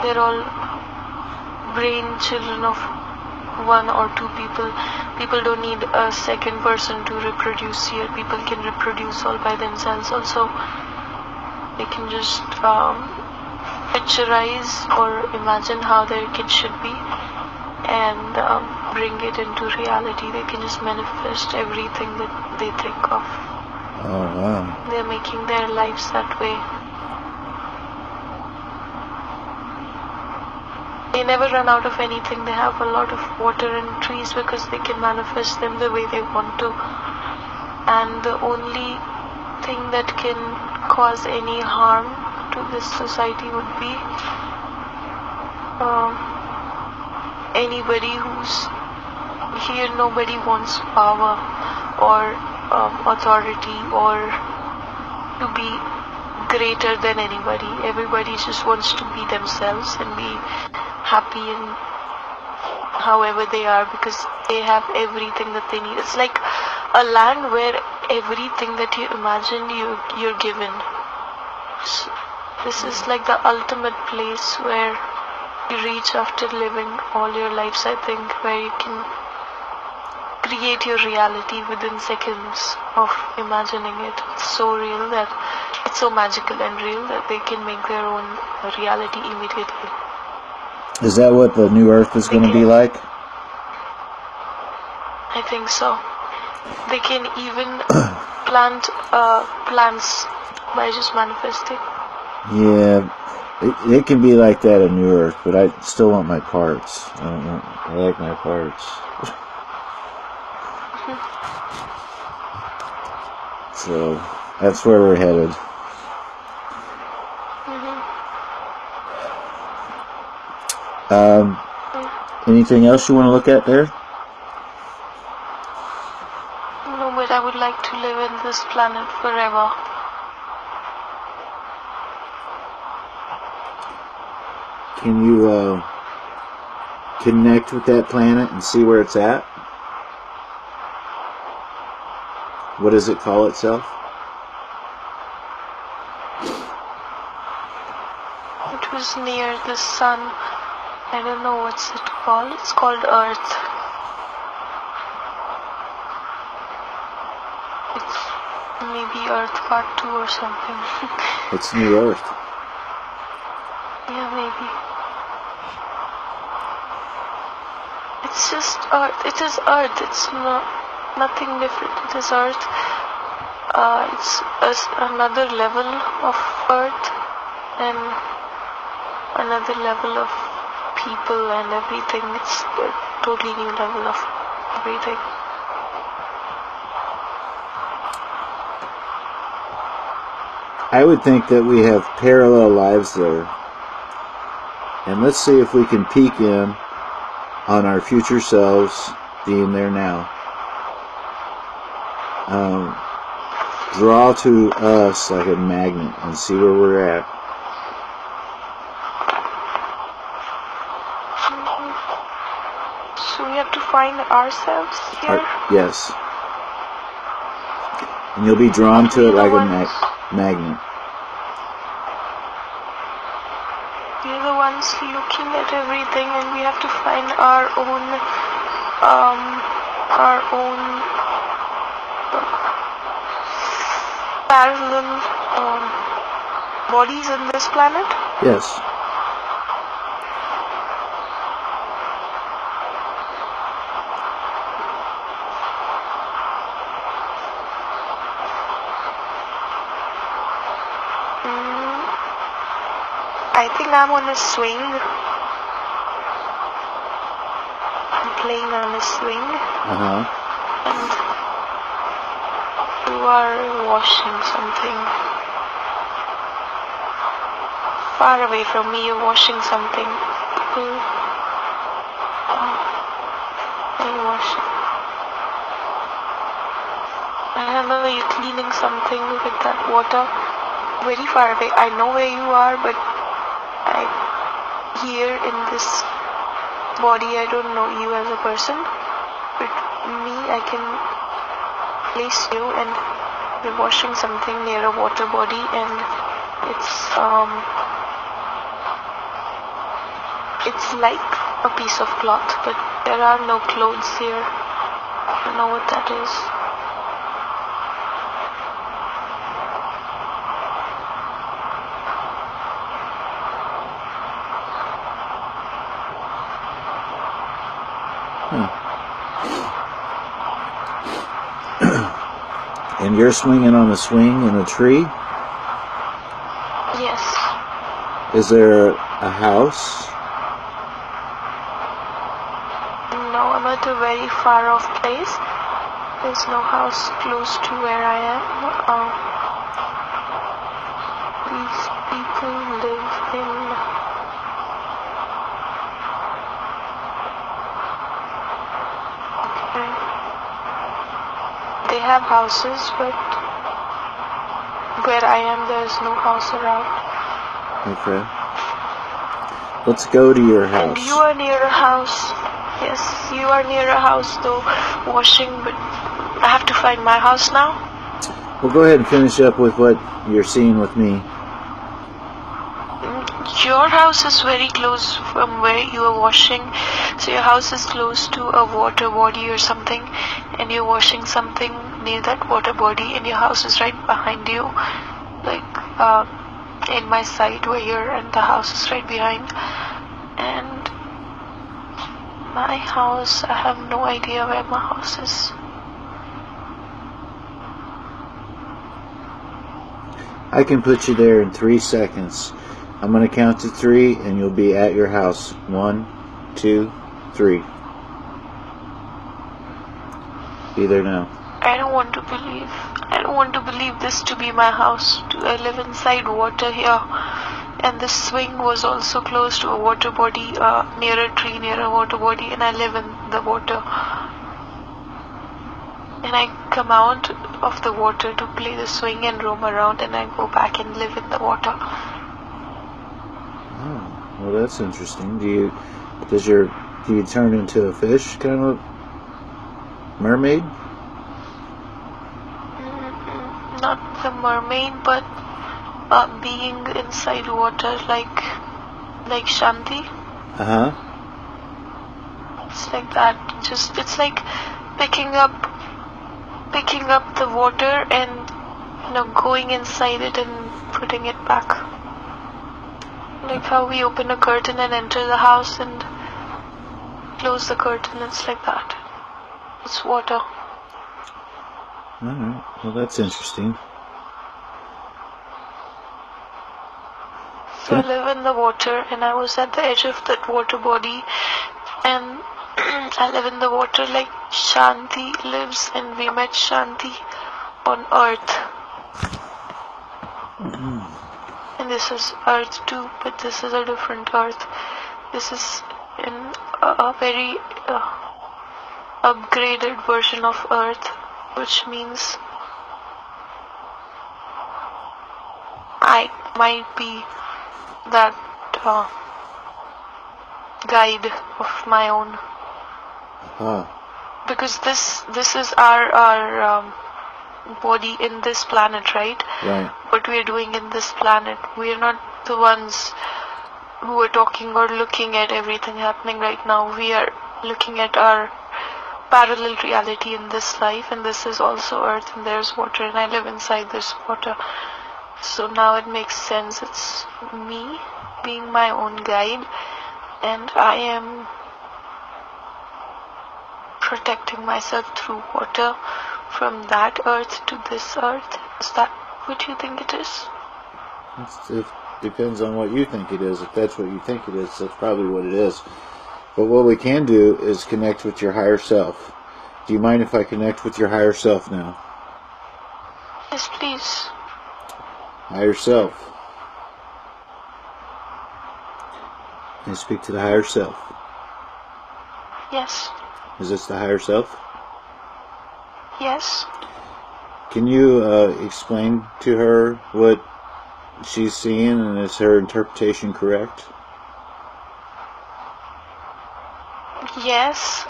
[SPEAKER 2] They're all brain children of one or two people. People don't need a second person to reproduce here. People can reproduce all by themselves also. They can just picturize or imagine how their kid should be and bring it into reality. They can just manifest everything that they think of.
[SPEAKER 1] Oh, wow.
[SPEAKER 2] They're making their lives that way. They never run out of anything. They have a lot of water and trees because they can manifest them the way they want to. And the only thing that can cause any harm to this society would be anybody who's here. Nobody wants power or authority or to be greater than anybody. Everybody just wants to be themselves and be happy in however they are because they have everything that they need. It's like a land where everything that you imagine you're given. So this is like the ultimate place where you reach after living all your lives, I think, where you can create your reality within seconds of imagining it. It's so real that it's so magical and real that they can make their own reality immediately.
[SPEAKER 1] Is that what the new Earth is going to be like?
[SPEAKER 2] I think so. They can even plant plants by just manifesting.
[SPEAKER 1] Yeah, it can be like that in New Earth, but I still want my parts. I like my parts. So that's where we're headed. Anything else you want to look at there?
[SPEAKER 2] No, but I would like to live in this planet forever.
[SPEAKER 1] Can you connect with that planet and see where it's at? What does it call itself?
[SPEAKER 2] It was near the sun. I don't know what's it called. It's called Earth. It's maybe Earth Part 2 or something.
[SPEAKER 1] It's New Earth.
[SPEAKER 2] Yeah, maybe. It's just Earth. It is Earth. It's nothing different. It is Earth. It's another level of Earth and another level of people and everything. It's a totally new level of everything.
[SPEAKER 1] I would think that we have parallel lives there. And let's see if we can peek in on our future selves being there now. Draw to us like a magnet and see where we're at.
[SPEAKER 2] So we have to find ourselves here?
[SPEAKER 1] Yes. And you'll be drawn to it like a magnet.
[SPEAKER 2] We're the ones looking at everything, and we have to find our own parallel bodies in this planet.
[SPEAKER 1] Yes.
[SPEAKER 2] I think I'm on a swing. I'm playing on a swing. And you are washing something. Far away from me, you're washing something. You're washing. I don't know, you're cleaning something with that water. Very far away. I know where you are, but here in this body, I don't know you as a person, but me, I can place you, and we're washing something near a water body, and it's like a piece of cloth, but there are no clothes here. I don't know what that is.
[SPEAKER 1] And you're swinging on a swing in a tree?
[SPEAKER 2] Yes.
[SPEAKER 1] Is there a house?
[SPEAKER 2] No, I'm at a very far off place. There's no house close to where I am. These people live in... They have houses, but where I am, there's no house around.
[SPEAKER 1] Okay. Let's go to your house.
[SPEAKER 2] And you are near a house. Yes, you are near a house, though, washing, but I have to find my house now.
[SPEAKER 1] Well, go ahead and finish up with what you're seeing with me.
[SPEAKER 2] your house is very close from where you are washing. So your house is close to a water body or something, and you're washing something near that water body, and your house is right behind you, like in my side where you're, and the house is right behind. And my house, I have no idea where my house is.
[SPEAKER 1] I can put you there in 3 seconds. I'm going to count to 3 and you'll be at your house. 1, 2, 3. Be there now.
[SPEAKER 2] I don't want to believe this to be my house. I live inside water here, and this swing was also close to a water body, near a tree, near a water body, and I live in the water. And I come out of the water to play the swing and roam around, and I go back and live in the water.
[SPEAKER 1] Oh, well, that's interesting. Do you turn into a fish, kind of mermaid?
[SPEAKER 2] Not the mermaid, but being inside water, like Shanti. It's like that. It's like picking up the water and going inside it and putting it back. Like how we open a curtain and enter the house and close the curtain. It's like that. It's water.
[SPEAKER 1] Alright, well, that's interesting.
[SPEAKER 2] So I live in the water, and I was at the edge of that water body, and I live in the water like Shanti lives, and we met Shanti on earth. And this is earth too, but this is a different earth. This is in a very upgraded version of earth, which means I might be that guide of my own. Because this is our body in this planet, right?
[SPEAKER 1] Right.
[SPEAKER 2] What we are doing in this planet. We are not the ones who are talking or looking at everything happening right now. We are looking at our parallel reality in this life, and this is also earth, and there's water, and I live inside this water. So now it makes sense. It's me being my own guide, and I am protecting myself through water from that earth to this earth. Is that what you think it is?
[SPEAKER 1] It depends on what you think it is. If that's what you think it is, that's probably what it is. But what we can do is connect with your higher self. Do you mind if I connect with your higher self now?
[SPEAKER 2] Yes, please.
[SPEAKER 1] Higher self. Can you speak to the higher self?
[SPEAKER 2] Yes.
[SPEAKER 1] Is this the higher self?
[SPEAKER 2] Yes.
[SPEAKER 1] Can you explain to her what she's seeing, and is her interpretation correct?
[SPEAKER 2] Yes,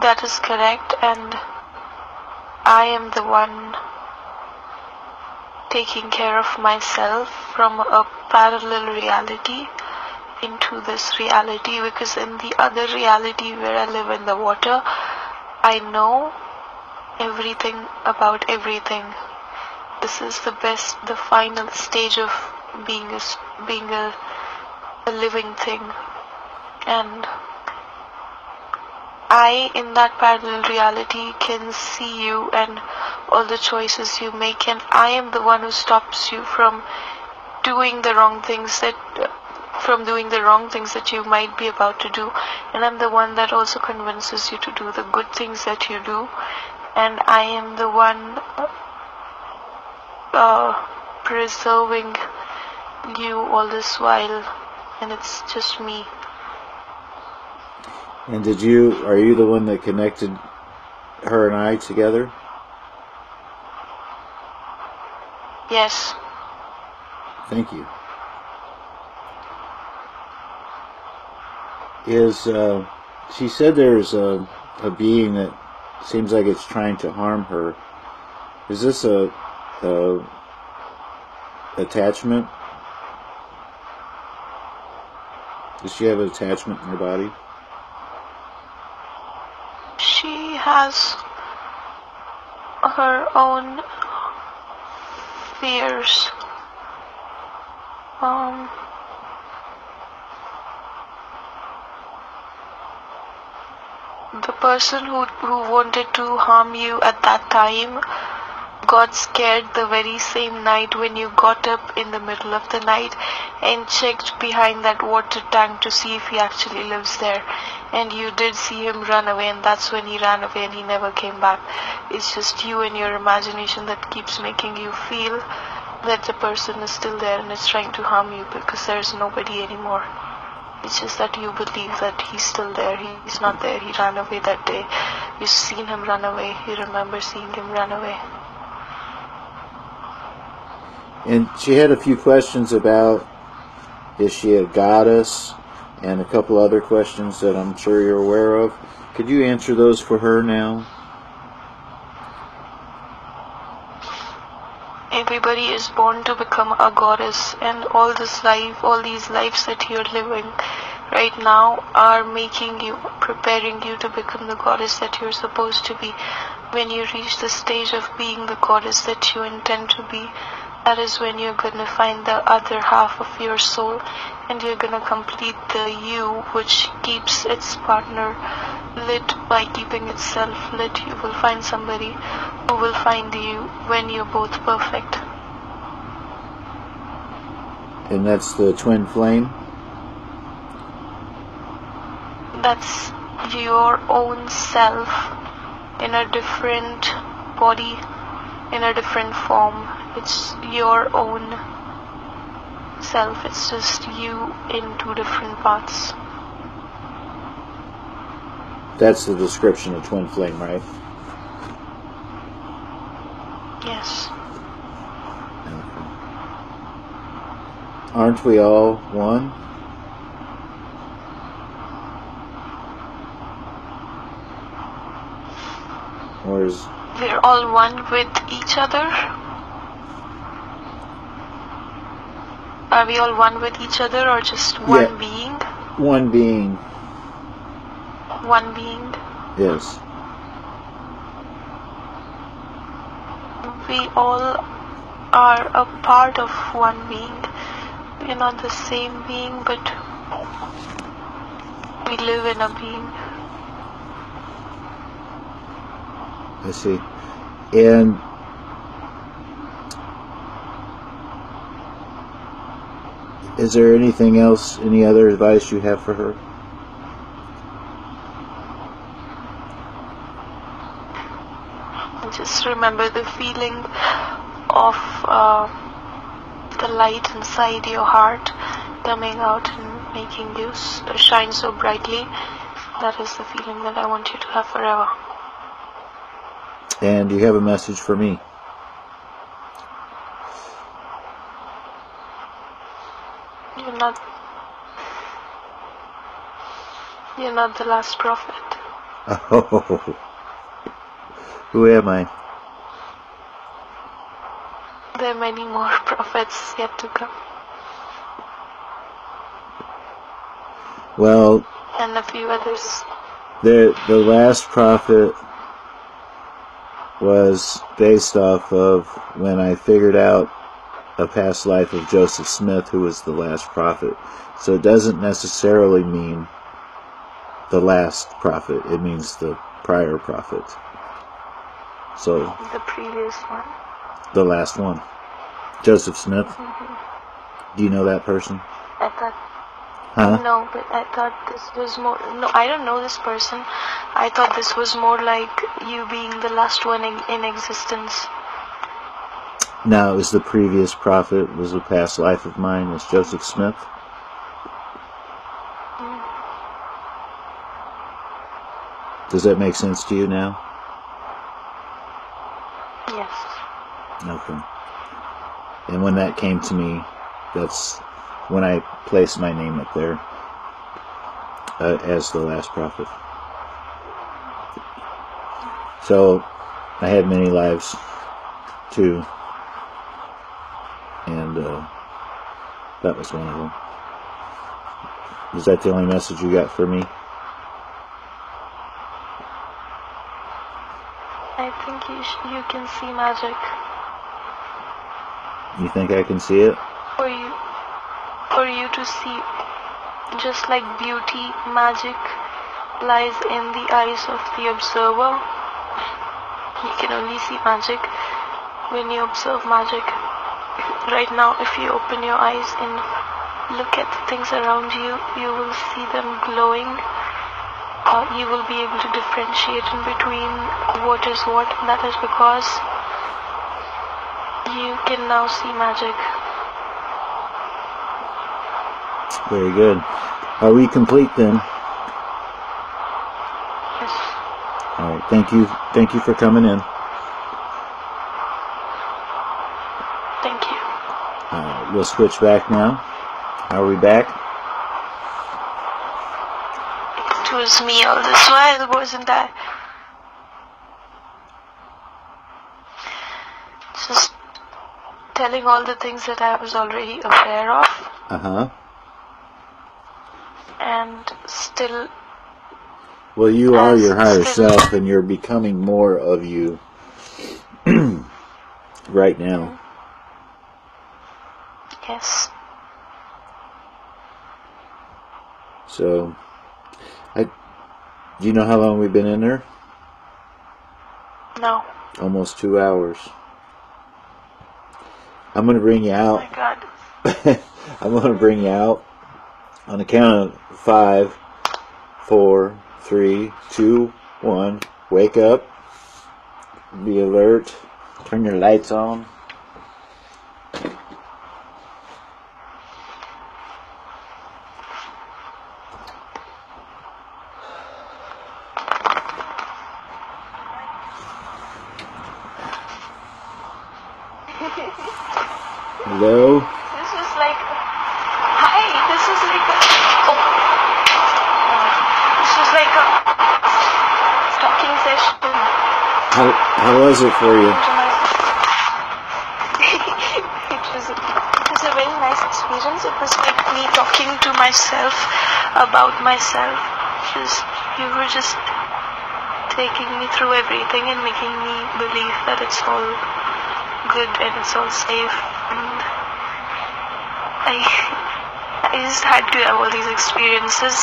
[SPEAKER 2] that is correct, and I am the one taking care of myself from a parallel reality into this reality, because in the other reality where I live in the water, I know everything about everything. This is the final stage of being a living thing. And I, in that parallel reality, can see you and all the choices you make, and I am the one who stops you from doing the wrong things that you might be about to do, and I'm the one that also convinces you to do the good things that you do, and I am the one preserving you all this while, and it's just me.
[SPEAKER 1] And are you the one that connected her and I together?
[SPEAKER 2] Yes.
[SPEAKER 1] Thank you. She said there's a being that seems like it's trying to harm her. Is this a attachment Does she have an attachment in her body?
[SPEAKER 2] She has her own fears. The person who wanted to harm you at that time got scared the very same night when you got up in the middle of the night and checked behind that water tank to see if he actually lives there. And you did see him run away, and that's when he ran away and he never came back. It's just you and your imagination that keeps making you feel that the person is still there and is trying to harm you, because there's nobody anymore. It's just that you believe that he's still there. He's not there. He ran away that day. You've seen him run away. You remember seeing him run away.
[SPEAKER 1] And she had a few questions about, is she a goddess? And a couple other questions that I'm sure you're aware of. Could you answer those for her now?
[SPEAKER 2] Everybody is born to become a goddess, and all these lives that you're living right now are preparing you to become the goddess that you're supposed to be. When you reach the stage of being the goddess that you intend to be, that is when you're going to find the other half of your soul, and you're going to complete the you, which keeps its partner lit by keeping itself lit. You will find somebody who will find you when you're both perfect.
[SPEAKER 1] And that's the twin flame?
[SPEAKER 2] That's your own self in a different body, in a different form. It's your own self. It's just you in two different parts.
[SPEAKER 1] That's the description of twin flame, right?
[SPEAKER 2] Yes.
[SPEAKER 1] Okay. Aren't we all one? Or is...
[SPEAKER 2] We're all one with each other. Are we all one with each other, or just one being?
[SPEAKER 1] One being.
[SPEAKER 2] One being.
[SPEAKER 1] Yes.
[SPEAKER 2] We all are a part of one being. We're not the same being, but we live in a being.
[SPEAKER 1] I see. And is there anything else, any other advice you have for her?
[SPEAKER 2] Just remember the feeling of the light inside your heart coming out and making you shine so brightly. That is the feeling that I want you to have forever.
[SPEAKER 1] And you have a message for me?
[SPEAKER 2] You're not the last prophet.
[SPEAKER 1] Oh, who am I?
[SPEAKER 2] There are many more prophets yet to come.
[SPEAKER 1] Well,
[SPEAKER 2] and a few others.
[SPEAKER 1] The last prophet was based off of when I figured out a past life of Joseph Smith, who was the last prophet. So it doesn't necessarily mean the last prophet. It means the prior prophet. So
[SPEAKER 2] the previous one.
[SPEAKER 1] The last one. Joseph Smith.
[SPEAKER 2] Mm-hmm.
[SPEAKER 1] Do you know that person?
[SPEAKER 2] I thought.
[SPEAKER 1] Huh?
[SPEAKER 2] No, but I thought this was more. No, I don't know this person. I thought this was more like you being the last one in existence.
[SPEAKER 1] No, it was the previous prophet. It was a past life of mine. It was Joseph Smith. Does that make sense to you now?
[SPEAKER 2] Yes.
[SPEAKER 1] Okay. And when that came to me, that's when I placed my name up there as the last prophet. So I had many lives too, and that was one of them. Is that the only message you got for me?
[SPEAKER 2] I think you can see magic.
[SPEAKER 1] You think I can see it?
[SPEAKER 2] For you to see, just like beauty, magic lies in the eyes of the observer. You can only see magic when you observe magic. Right now, if you open your eyes and look at the things around you, you will see them glowing. You will be able to differentiate in between what is what. That is because you can now see magic.
[SPEAKER 1] Very good. Are we complete then?
[SPEAKER 2] Yes.
[SPEAKER 1] All right. Thank you. Thank you for coming in.
[SPEAKER 2] Thank you.
[SPEAKER 1] We'll switch back now. Are we back?
[SPEAKER 2] It was me all this while, wasn't I? Just telling all the things that I was already aware of.
[SPEAKER 1] Uh-huh.
[SPEAKER 2] And still...
[SPEAKER 1] Well, you are your higher self, and you're becoming more of you right now.
[SPEAKER 2] Yes.
[SPEAKER 1] So, do you know how long we've been in there?
[SPEAKER 2] No.
[SPEAKER 1] Almost 2 hours. I'm going to bring you out.
[SPEAKER 2] Oh my God.
[SPEAKER 1] I'm going to bring you out on the count of 5, 4, 3, 2, 1. Wake up. Be alert. Turn your lights on. Hello?
[SPEAKER 2] This is like... Hi, this is like a... Oh. This is like a talking session.
[SPEAKER 1] How was it for you?
[SPEAKER 2] It was a very nice experience. It was like me talking to myself about myself. You were just taking me through everything and making me believe that it's all good and it's all safe. And I just had to have all these experiences